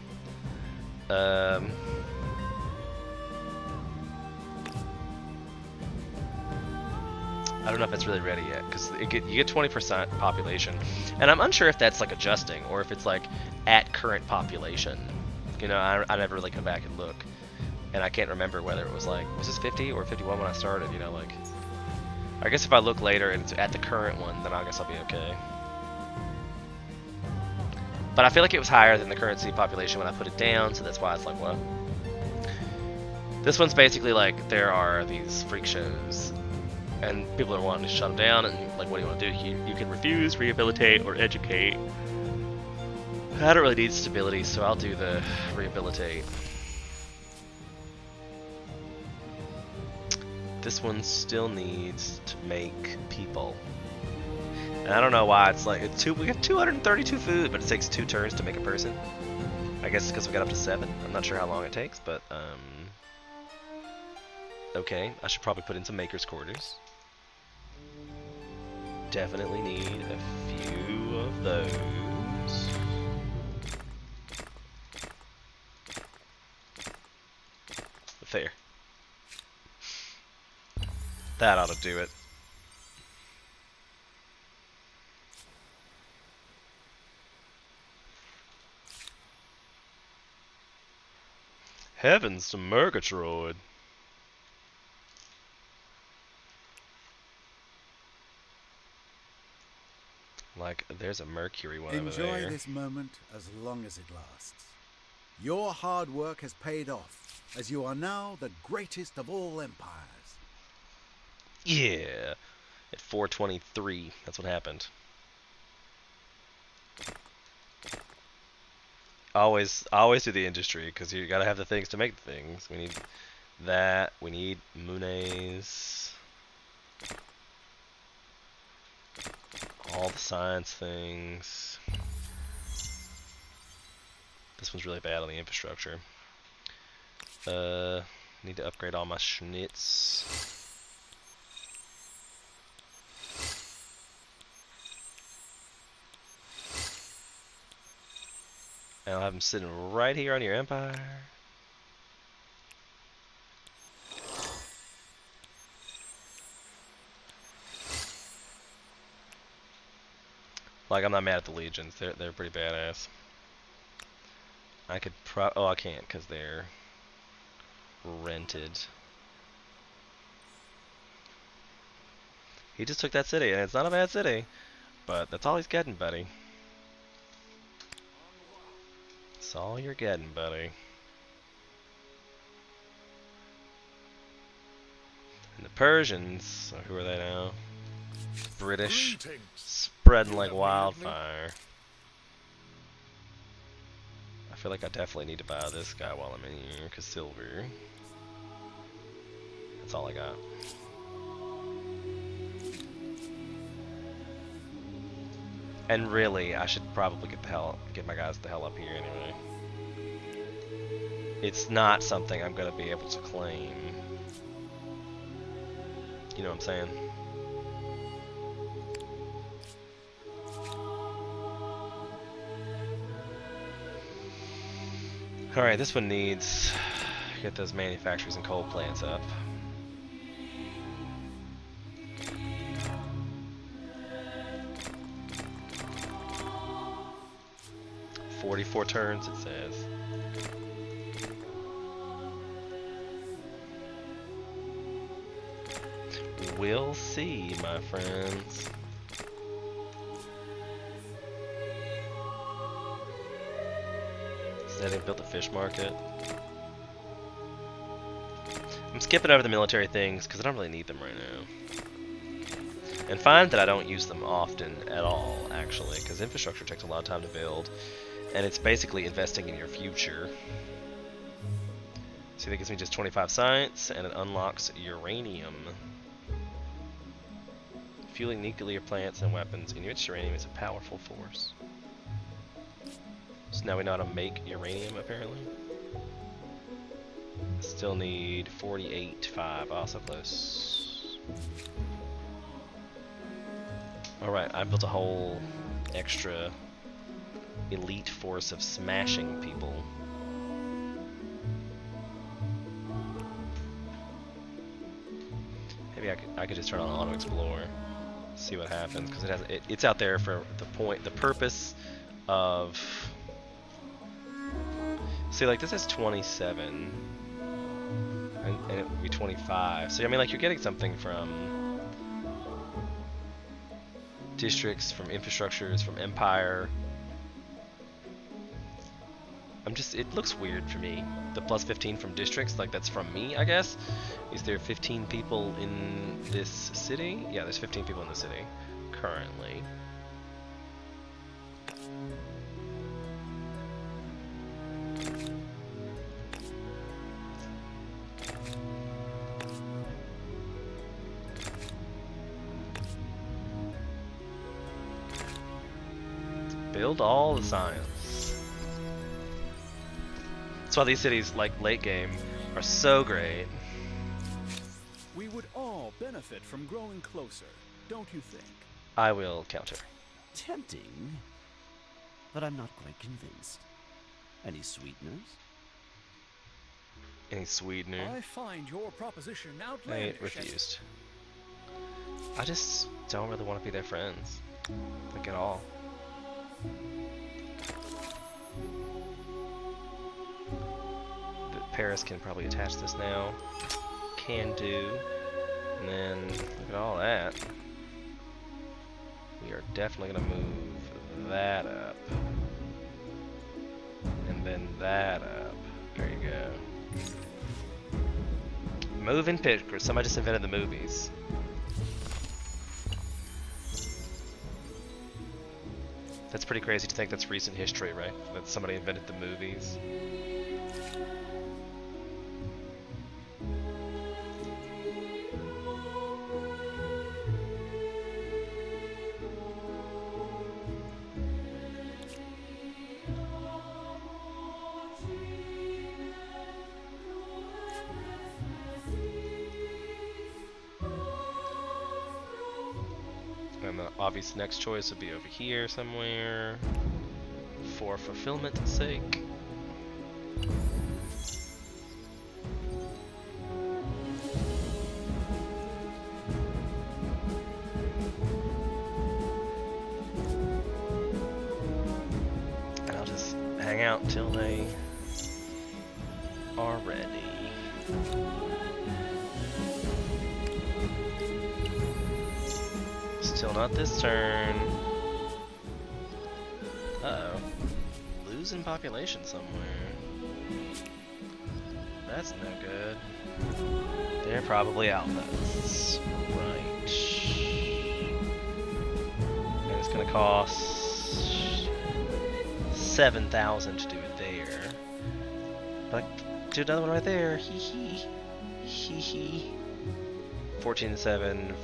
I don't know if it's really ready yet, because you get 20% population, and I'm unsure if that's like adjusting or if it's like at current population. You know, I never really go back and look, and I can't remember whether it was like, was this 50 or 51 when I started? You know, like, I guess if I look later and it's at the current one, then I guess I'll be okay. But I feel like it was higher than the current seed population when I put it down, so that's why it's like, what? This one's basically like, there are these freak shows, and people are wanting to shut them down, and like, what do you want to do? You can refuse, rehabilitate, or educate. I don't really need stability, so I'll do the rehabilitate. This one still needs to make people. And I don't know why it's like, we got 232 food, but it takes 2 turns to make a person. I guess it's because we got up to 7. I'm not sure how long it takes, but okay, I should probably put in some maker's quarters. Definitely need a few of those. There. That ought to do it. Heavens to Murgatroyd. Like, there's a Mercury one over there. Enjoy this moment as long as it lasts. Your hard work has paid off, as you are now the greatest of all empires. Yeah. At 423, that's what happened. Always do the industry, because you gotta have the things to make the things. We need that. We need Munes. All the science things. This one's really bad on the infrastructure. Need to upgrade all my schnitz. And I'll have them sitting right here on your empire. Like, I'm not mad at the legions. They're pretty badass. I could oh, I can't because they're rented. He just took that city, and it's not a bad city, but that's all he's getting, buddy. That's all you're getting, buddy. And the Persians, who are they now? British, spreading like wildfire. I feel like I definitely need to buy this guy while I'm in here, because silver. That's all I got. And really, I should probably get my guys the hell up here anyway. It's not something I'm gonna be able to claim. You know what I'm saying? Alright, this one needs to get those manufacturers and coal plants up. "44 turns," it says. We'll see, my friends. They didn't build the fish market. I'm skipping over the military things because I don't really need them right now. And find that I don't use them often at all, actually, because infrastructure takes a lot of time to build, and it's basically investing in your future. See, that gives me just 25 science, and it unlocks uranium. Fueling nuclear plants and weapons. Enriched uranium is a powerful force. So now we know how to make uranium, apparently. Still need 48.5. Also close. Alright, I built a whole extra elite force of smashing people. Maybe I could just turn on auto explore, see what happens, because it's out there for the purpose of. See, like this is 27, and it would be 25. So I mean, like you're getting something from districts, from infrastructures, from empire. It looks weird for me. The plus 15 from districts, like that's from me, I guess. Is there 15 people in this city? Yeah, there's 15 people in the city currently. Build all the science. That's why these cities, like late game, are so great. We would all benefit from growing closer, don't you think? I will counter. Tempting, but I'm not quite convinced. Any sweeteners? Any sweetener? I find your proposition I outlandish. refused. I just don't really want to be their friends, like at all. Paris can probably attach this now. Can do. And then look at all that. We are definitely going to move that up. And then that up. There you go. Moving pictures. Somebody just invented the movies. That's pretty crazy to think that's recent history, right? That somebody invented the movies. And the obvious next choice would be over here somewhere, for fulfillment's sake. And I'll just hang out until they are ready. Still not this turn. Uh-oh. Losing population somewhere. That's no good. They're probably outlaws. Right. And it's gonna cost 7,000 to do it there. But I do another one right there. Hee hee. Hee hee. 14 and 7.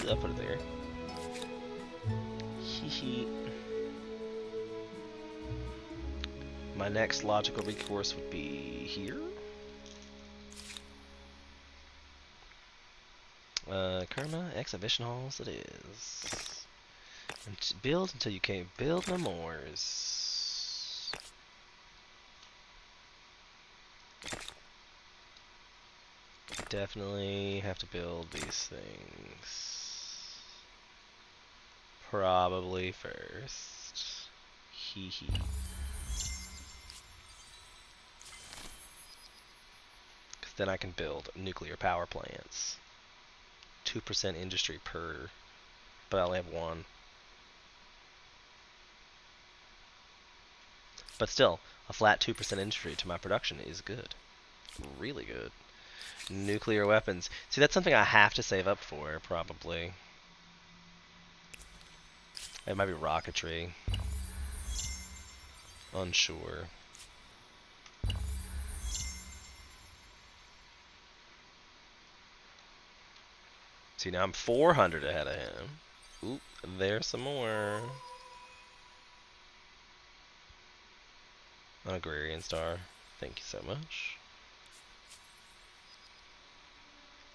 I'll put it there. Hee hee. My next logical recourse would be here. Karma exhibition halls it is. And build until you can't build no mores. Definitely have to build these things. Probably first. Hee hee. Because then I can build nuclear power plants. 2% industry per, but I only have one. But still, A flat 2% entry to my production is good. Really good. Nuclear weapons. See, that's something I have to save up for, probably. It might be rocketry. Unsure. See, now I'm 400 ahead of him. Oop, there's some more. An agrarian star. Thank you so much.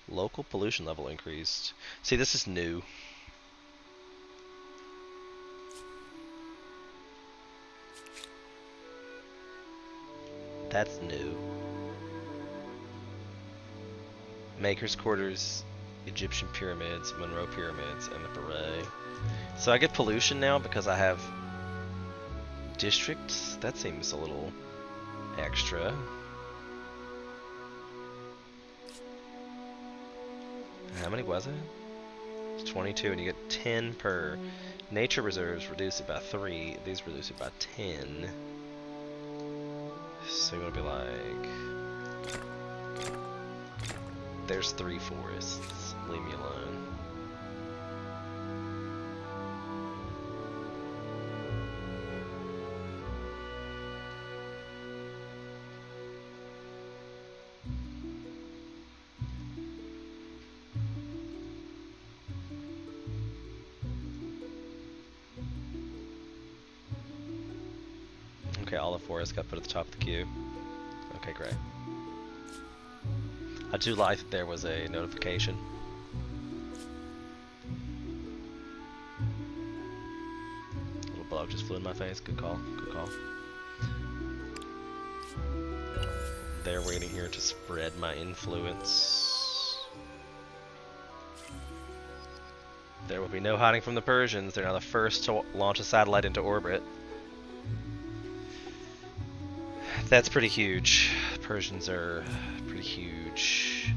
Local pollution level increased. See, this is new. That's new. Maker's Quarters, Egyptian Pyramids, Monroe Pyramids, and the Beret. So I get pollution now because I have districts? That seems a little extra. How many was it? It's 22, and you get 10 per. Nature reserves reduce it by 3. These reduce it by 10. So you want to be like... There's 3 forests. Leave me alone. Okay, all the forests got put at the top of the queue. Okay, great. I do like that there was a notification. A little bug just flew in my face. Good call. Good call. They're waiting here to spread my influence. There will be no hiding from the Persians. They're now the first to launch a satellite into orbit. That's pretty huge. Persians are pretty huge.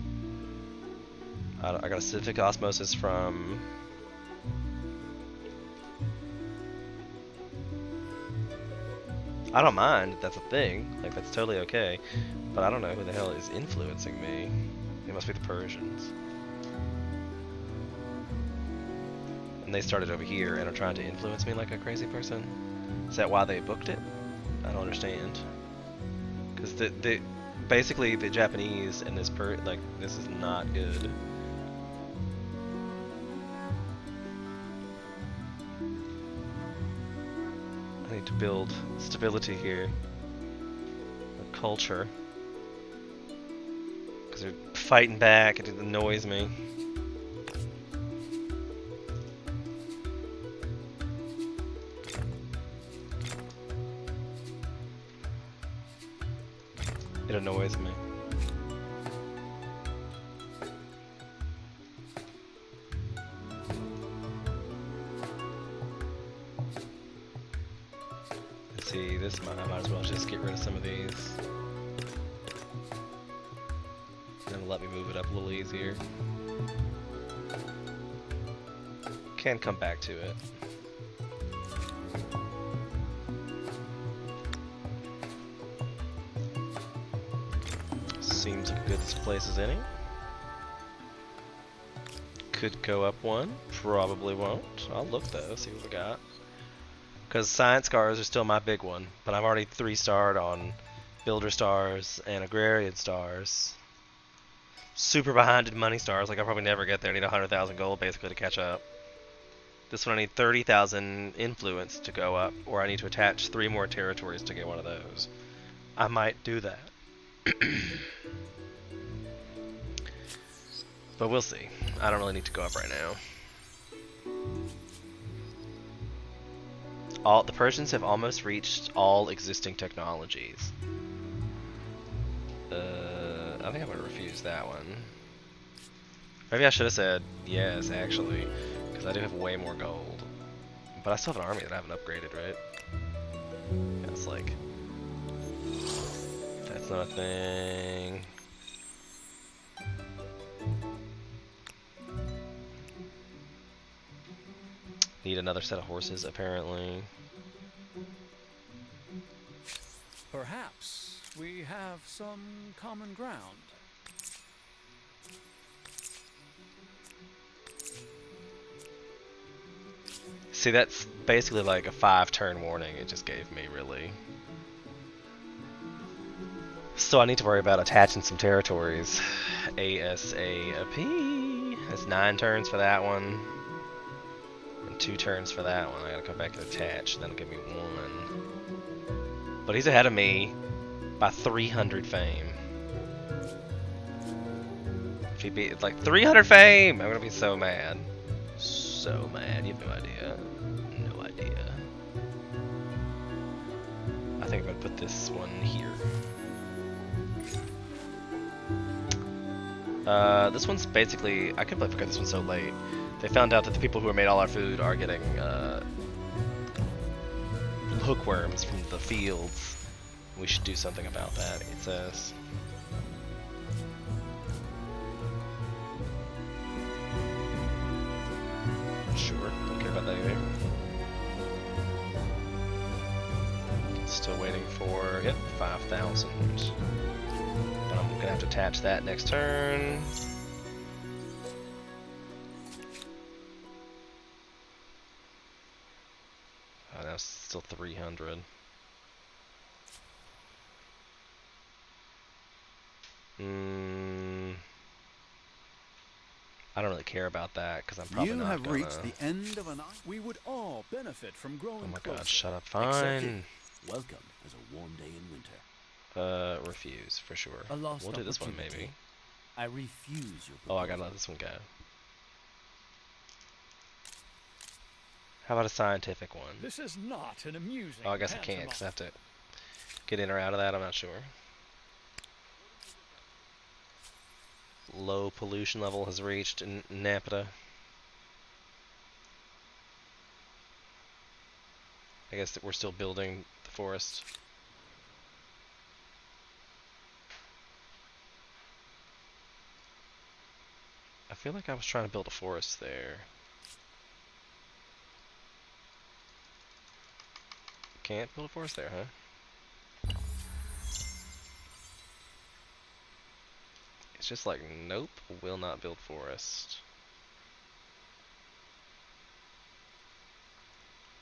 I got a civic osmosis from... I don't mind, that's a thing. Like, that's totally okay. But I don't know who the hell is influencing me. It must be the Persians. And they started over here and are trying to influence me like a crazy person. Is that why they booked it? I don't understand. Because basically the Japanese and this this is not good. I need to build stability here. A culture. Because they're fighting back and it annoys me. It annoys me. Let's see, this I might as well just get rid of some of these. And let me move it up a little easier. Can come back to it. Seems like a good place as any. Could go up one. Probably won't. I'll look though, see what we got. Because science scars are still my big one. But I've already 3-starred on builder stars and agrarian stars. Super behind in money stars. Like I'll probably never get there. I need 100,000 gold basically to catch up. This one I need 30,000 influence to go up. Or I need to attach 3 more territories to get one of those. I might do that. But we'll see. I don't really need to go up right now. The Persians have almost reached all existing technologies. I think I'm gonna refuse that one. Maybe I should have said yes, actually, because I do have way more gold. But I still have an army that I haven't upgraded, right? Yeah, it's like... That's not a thing. Need another set of horses, apparently. Perhaps we have some common ground. See, that's basically like a 5-turn warning it just gave me, really. So I need to worry about attaching some territories. ASAP. That's 9 turns for that one. And 2 turns for that one. I gotta come back and attach. That'll give me 1. But he's ahead of me by 300 fame. If he beat, it's like 300 fame! I'm gonna be so mad. So mad. You have no idea. No idea. I think I'm gonna put this one here. This one's basically, I couldn't believe I got this one so late. They found out that the people who made all our food are getting hookworms from the fields. We should do something about that, it says. Sure, don't care about that either. Still waiting for, yep, 5,000. But I'm gonna have to attach that next turn. Oh, that's still 300. I don't really care about that because I'm probably You not have gonna. reached the end of an We would all benefit from growing Oh my closer. god, shut up. Except Fine. Welcome as a warm day in winter. Refuse, for sure. A lost We'll do this one opportunity. maybe. I refuse your Oh, I gotta proposal. let this one go. How about a scientific one? This is not an amusing. Oh, I guess I can't because I pantomime. have to get in or out of that. I'm not sure. Low pollution level has reached in Napata. I guess that we're still building the forest. I feel like I was trying to build a forest there. Can't build a forest there, huh? It's just like, nope, will not build forest.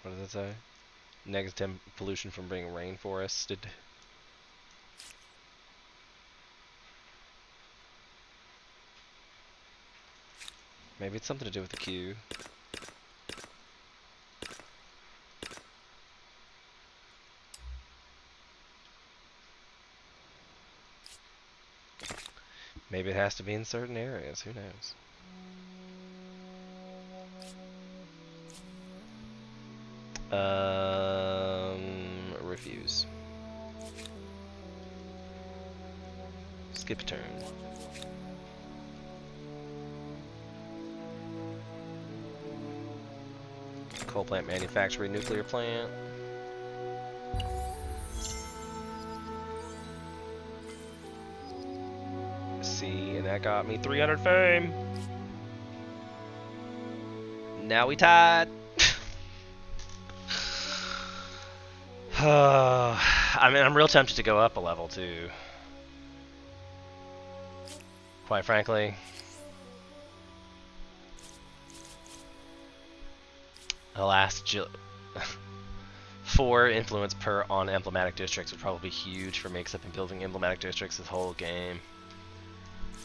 What does it say? Negative pollution from being rainforested. Maybe it's something to do with the queue. Maybe it has to be in certain areas, who knows? Refuse. Skip a turn. Coal plant manufacturing, nuclear plant. See, and that got me 300 fame. Now we tied. I mean, I'm real tempted to go up a level too. Quite frankly. Alas, 4 influence per on emblematic districts would probably be huge for me, except in building emblematic districts this whole game.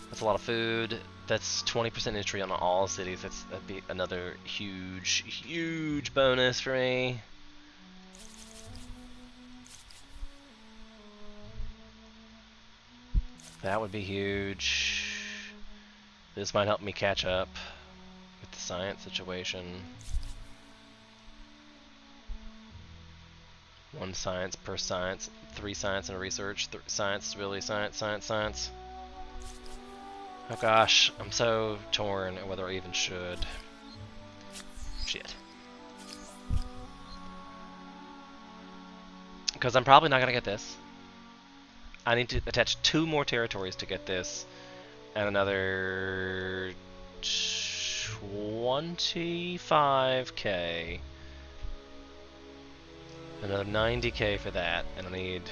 That's a lot of food. That's 20% entry on all cities. That'd be another huge, huge bonus for me. That would be huge. This might help me catch up with the science situation. 1 science per science, 3 science and research, science, really science, science, science. Oh gosh, I'm so torn whether I even should. Shit. Because I'm probably not going to get this. I need to attach 2 more territories to get this, and another 25k. Another 90k for that, and I need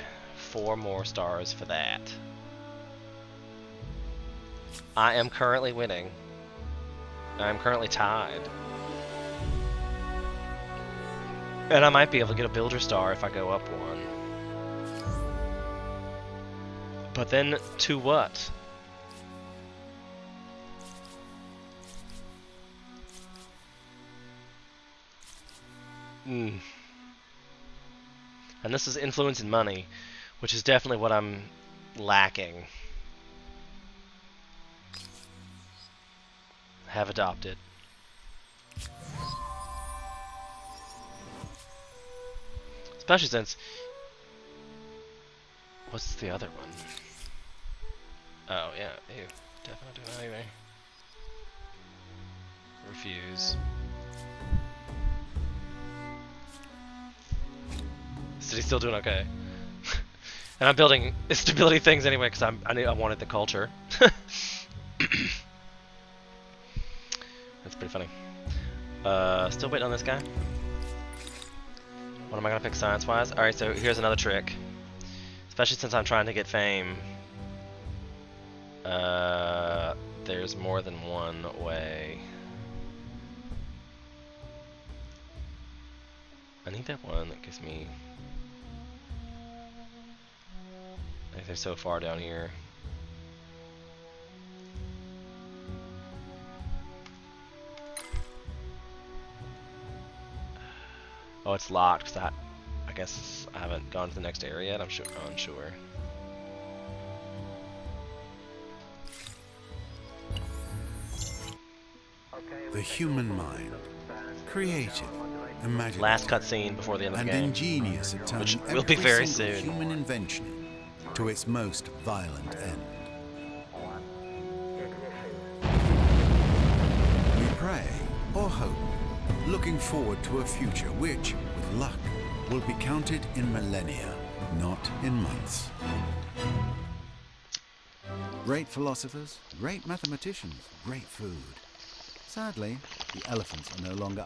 4 more stars for that. I am currently winning. I am currently tied. And I might be able to get a builder star if I go up 1. But then, to what? And this is influence and money, which is definitely what I'm lacking. Have adopted. Especially since... What's the other one? Oh, yeah. Ew. Definitely do that anyway. Refuse. City's still doing okay. And I'm building stability things anyway because I wanted the culture. That's pretty funny. Still waiting on this guy. What am I gonna pick science-wise? Alright, so here's another trick. Especially since I'm trying to get fame. There's more than one way. I need that one that gives me... Like they're so far down here. Oh, it's locked because I guess I haven't gone to the next area yet. I'm unsure. The human mind, creative, imaginative, Last cutscene before the end of the and game. ingenious at turning Which will be every very single soon. human invention to its most violent end. We pray or hope, looking forward to a future which, with luck, will be counted in millennia, not in months. Great philosophers, great mathematicians, great food. Sadly, the elephants are no longer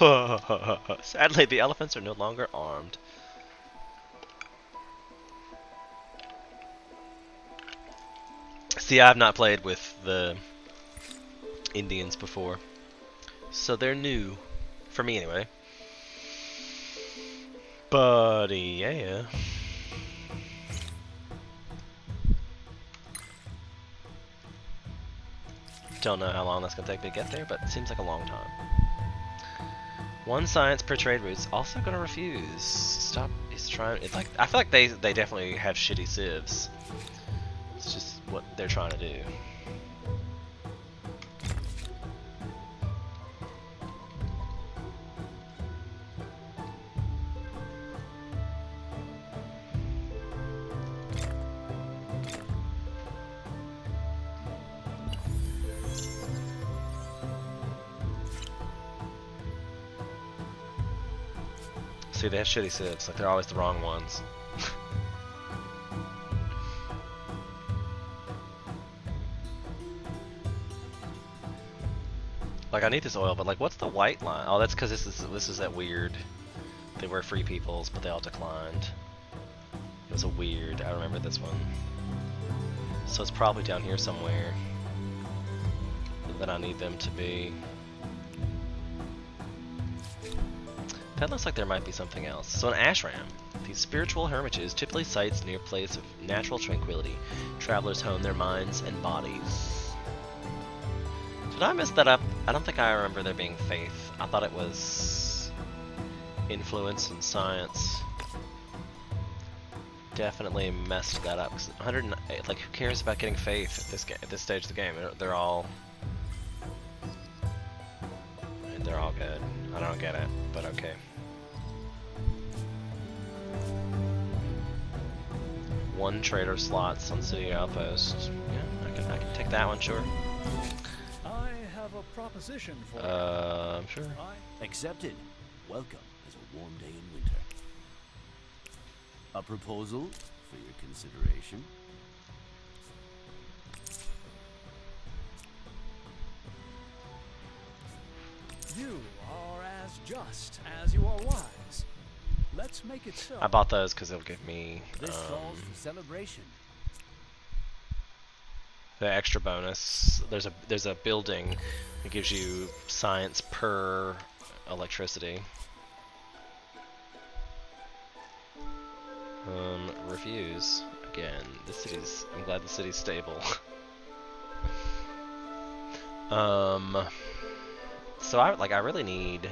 armed. Sadly, the elephants are no longer armed. See, I've not played with the Indians before, so they're new, for me anyway. But yeah. Don't know how long that's gonna take me to get there, but it seems like a long time. 1 science per trade route. Also gonna refuse. Stop. He's trying. It's like I feel like they definitely have shitty civs. It's just what they're trying to do. See, they have shitty civs. Like they're always the wrong ones. Like I need this oil, but like, what's the white line? Oh, that's because this is that weird. They were free peoples, but they all declined. It was a weird. I remember this one. So it's probably down here somewhere that I need them to be. That looks like there might be something else. So an ashram. These spiritual hermitages, typically sites near place of natural tranquility. Travelers hone their minds and bodies. Did I mess that up? I don't think I remember there being faith. I thought it was influence and science. Definitely messed that up. 108, like who cares about getting faith at this stage of the game? They're all good. I don't get it, but okay. One trader slots on city outpost. Yeah, I can take that one, sure. I have a proposition for you. I'm sure. Accepted. Welcome as a warm day in winter. A proposal for your consideration. You are as just as you are wise. Let's make it so. I bought those because it'll give me This calls for celebration. the extra bonus. There's a building that gives you science per electricity. Refuse. Again, I'm glad the city's stable. So I really need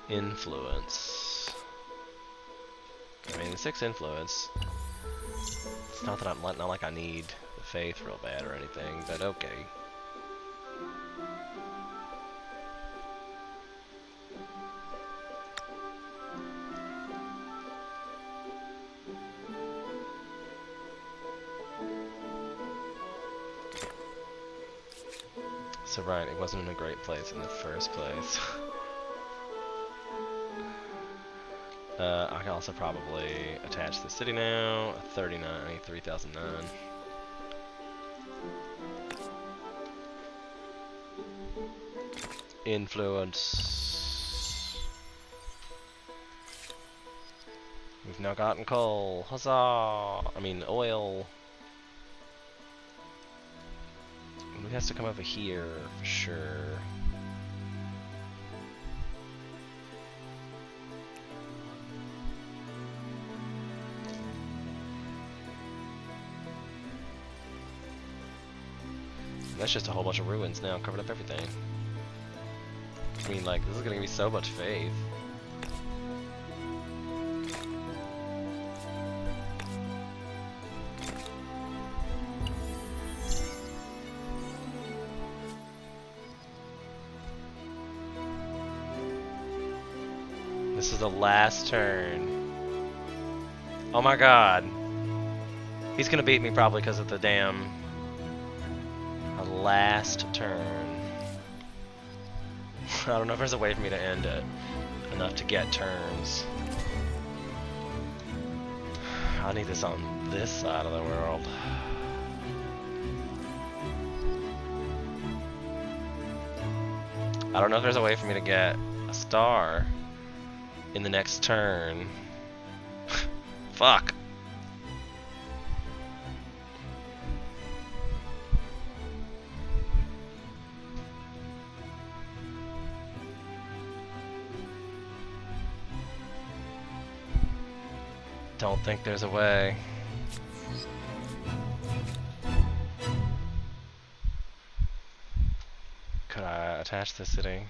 influence. I mean, 6 influence. It's not that not like I need the faith real bad or anything, but okay. So right, it wasn't in a great place in the first place. I can also probably attach the city now. 39, I need 3009. Influence. We've now gotten coal. Huzzah! I mean oil. It has to come over here for sure. That's just a whole bunch of ruins now, covered up everything. I mean, like, this is gonna give me so much faith. This is the last turn. Oh my god. He's gonna beat me probably because of the damn last turn. I don't know if there's a way for me to end it enough to get turns. I need this on this side of the world. I don't know if there's a way for me to get a star in the next turn. Fuck. Don't think there's a way. Could I attach the city?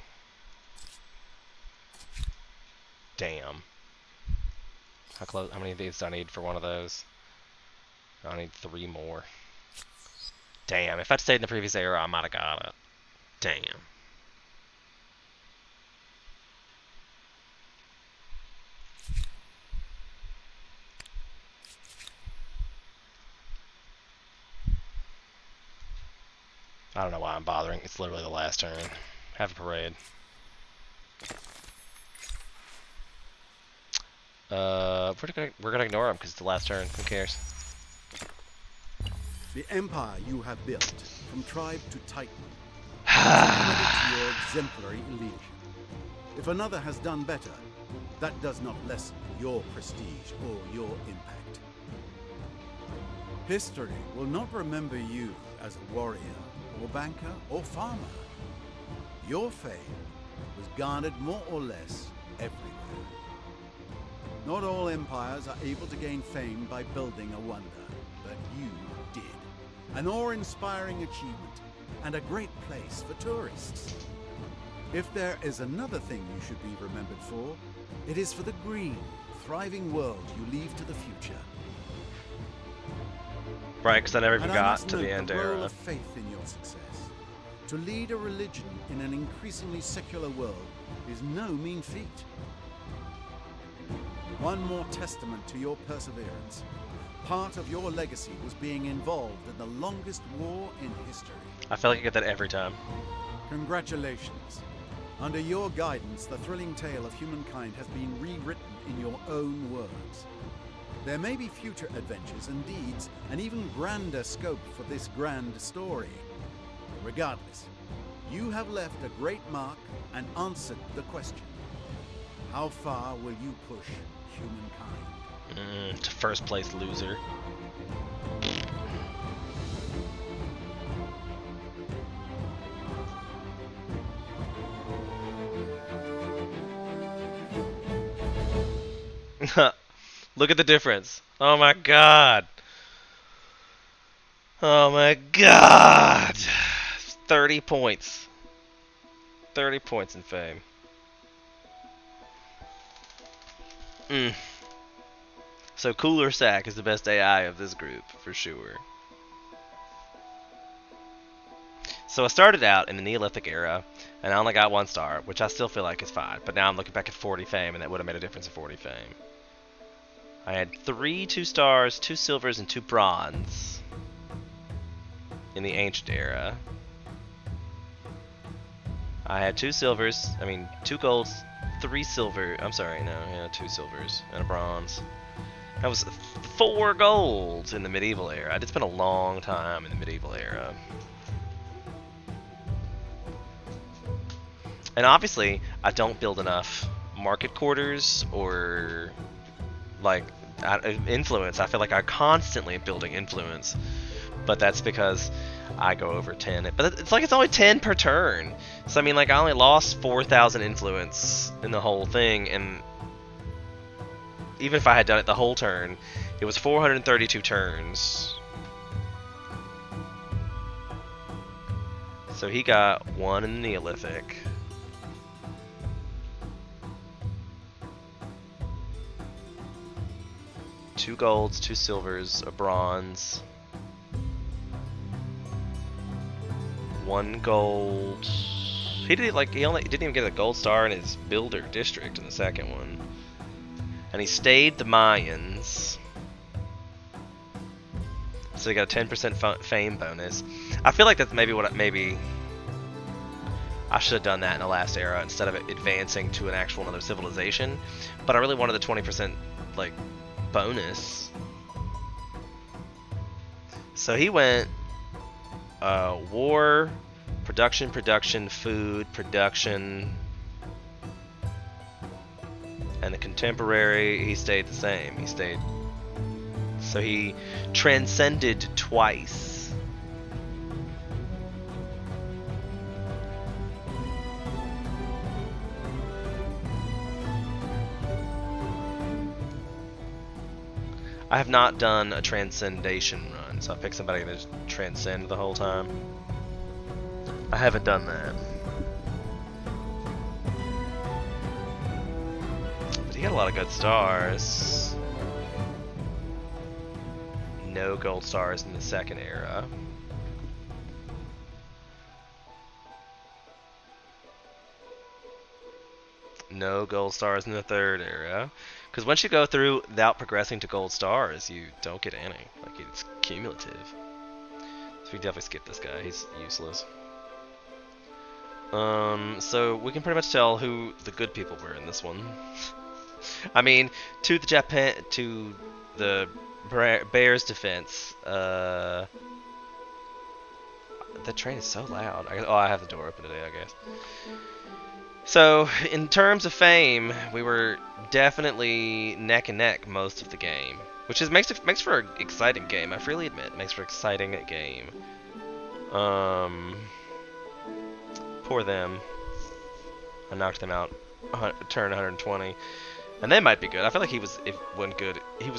Damn. How close? How many of these do I need for one of those? I need 3 more. Damn, if I'd stayed in the previous era, I might have got it. Damn. I don't know why I'm bothering. It's literally the last turn. Have a parade. We're gonna ignore him because it's the last turn. Who cares? The empire you have built, from tribe to titan, is credited to your exemplary leadership. If another has done better, that does not lessen your prestige or your impact. History will not remember you as a warrior, or banker, or farmer. Your fame was garnered more or less everywhere. Not all empires are able to gain fame by building a wonder, but you did. An awe-inspiring achievement, and a great place for tourists. If there is another thing you should be remembered for, it is for the green, thriving world you leave to the future. Right, because I never even And got must to the note end the role era. of faith in your success. To lead a religion in an increasingly secular world is no mean feat. One more testament to your perseverance. Part of your legacy was being involved in the longest war in history. I feel like I get that every time. Congratulations. Under your guidance, the thrilling tale of humankind has been rewritten in your own words. There may be future adventures and deeds, and even grander scope for this grand story. Regardless, you have left a great mark and answered the question. How far will you push humankind? To first place loser. Look at the difference. Oh my god. Oh my god. 30 points. 30 points in fame. So Cooler Sack is the best AI of this group, for sure. So I started out in the Neolithic era, and I only got 1 star, which I still feel like is fine. But now I'm looking back at 40 fame, and that would have made a difference in 40 fame. I had 3 2-stars, 2 silvers, and 2 bronze in the Ancient era. I had 2 silvers, 2 golds, 3 silver. I'm sorry, no, yeah, 2 silvers and a bronze. That was 4 golds in the medieval era. I did spend a long time in the medieval era. And obviously, I don't build enough market quarters or like influence. I feel like I'm constantly building influence, but that's because I go over 10. But it's like it's only 10 per turn. So I mean, like I only lost 4,000 influence in the whole thing, and even if I had done it the whole turn, it was 432 turns. So he got 1 in the Neolithic. Two golds, 2 silvers, a bronze, 1 gold. He only didn't even get a gold star in his builder district in the second one. And he stayed the Mayans. So he got a 10% fame bonus. I feel like that's maybe I should have done that in the last era instead of advancing to an actual another civilization. But I really wanted the 20% like bonus. So he went war, production, food, production, and the contemporary, he stayed the same. So he transcended twice. I have not done a transcendation run, so I picked somebody to transcend the whole time. I haven't done that. But he got a lot of good stars. No gold stars in the second era. No gold stars in the third era. Because once you go through without progressing to gold stars, you don't get any. Like, it's cumulative. So we definitely skip this guy. He's useless. So we can pretty much tell who the good people were in this one. I mean, to the Bears' defense, the train is so loud. I have the door open today, I guess. So, in terms of fame, we were definitely neck and neck most of the game, which makes for an exciting game. I freely admit, it makes for an exciting game. Poor them. I knocked them out turn 120, and they might be good. I feel like he was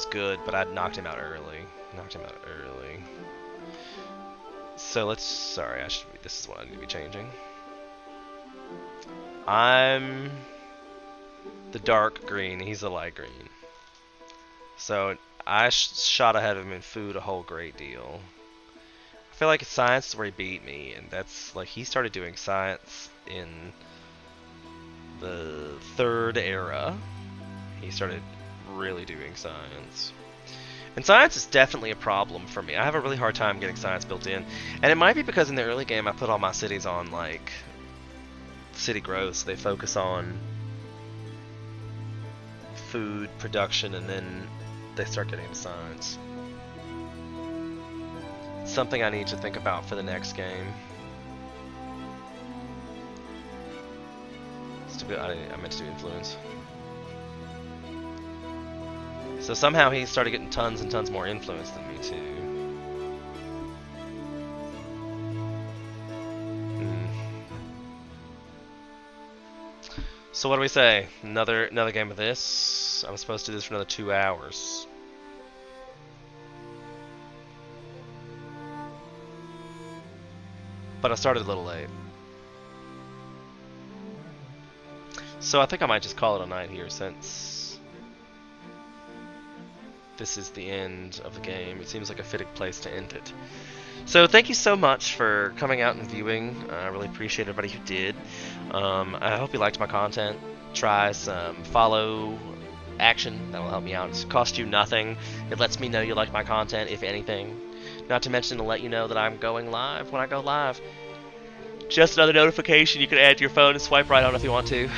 good, but I knocked him out early. So this is what I need to be changing. I'm the dark green, he's the light green. So I shot ahead of him in food a whole great deal. I feel like science is where he beat me, and that's like he started doing science in the third era. He started really doing science. And science is definitely a problem for me. I have a really hard time getting science built in. And it might be because in the early game I put all my cities on like city growth, so they focus on food production and then they start getting into science. Something I need to think about for the next game. I meant to do influence. So somehow he started getting tons and tons more influence than me too. So what do we say? Another game of this. I'm supposed to do this for another 2 hours. But I started a little late. So I think I might just call it a night here since this is the end of the game. It seems like a fitting place to end it. So thank you so much for coming out and viewing. I really appreciate everybody who did. I hope you liked my content. Try some follow action. That will help me out. It costs you nothing. It lets me know you like my content, if anything. Not to mention to let you know that I'm going live when I go live. Just another notification you can add to your phone and swipe right on if you want to.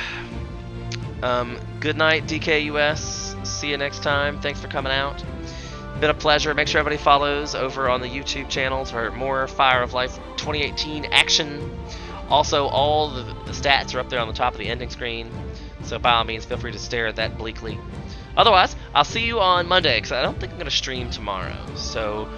Good night, DKUS. See you next time. Thanks for coming out. Been a pleasure. Make sure everybody follows over on the YouTube channels for more Fire of Life 2018 action. Also, all the stats are up there on the top of the ending screen. So by all means, feel free to stare at that bleakly. Otherwise, I'll see you on Monday, because I don't think I'm going to stream tomorrow. So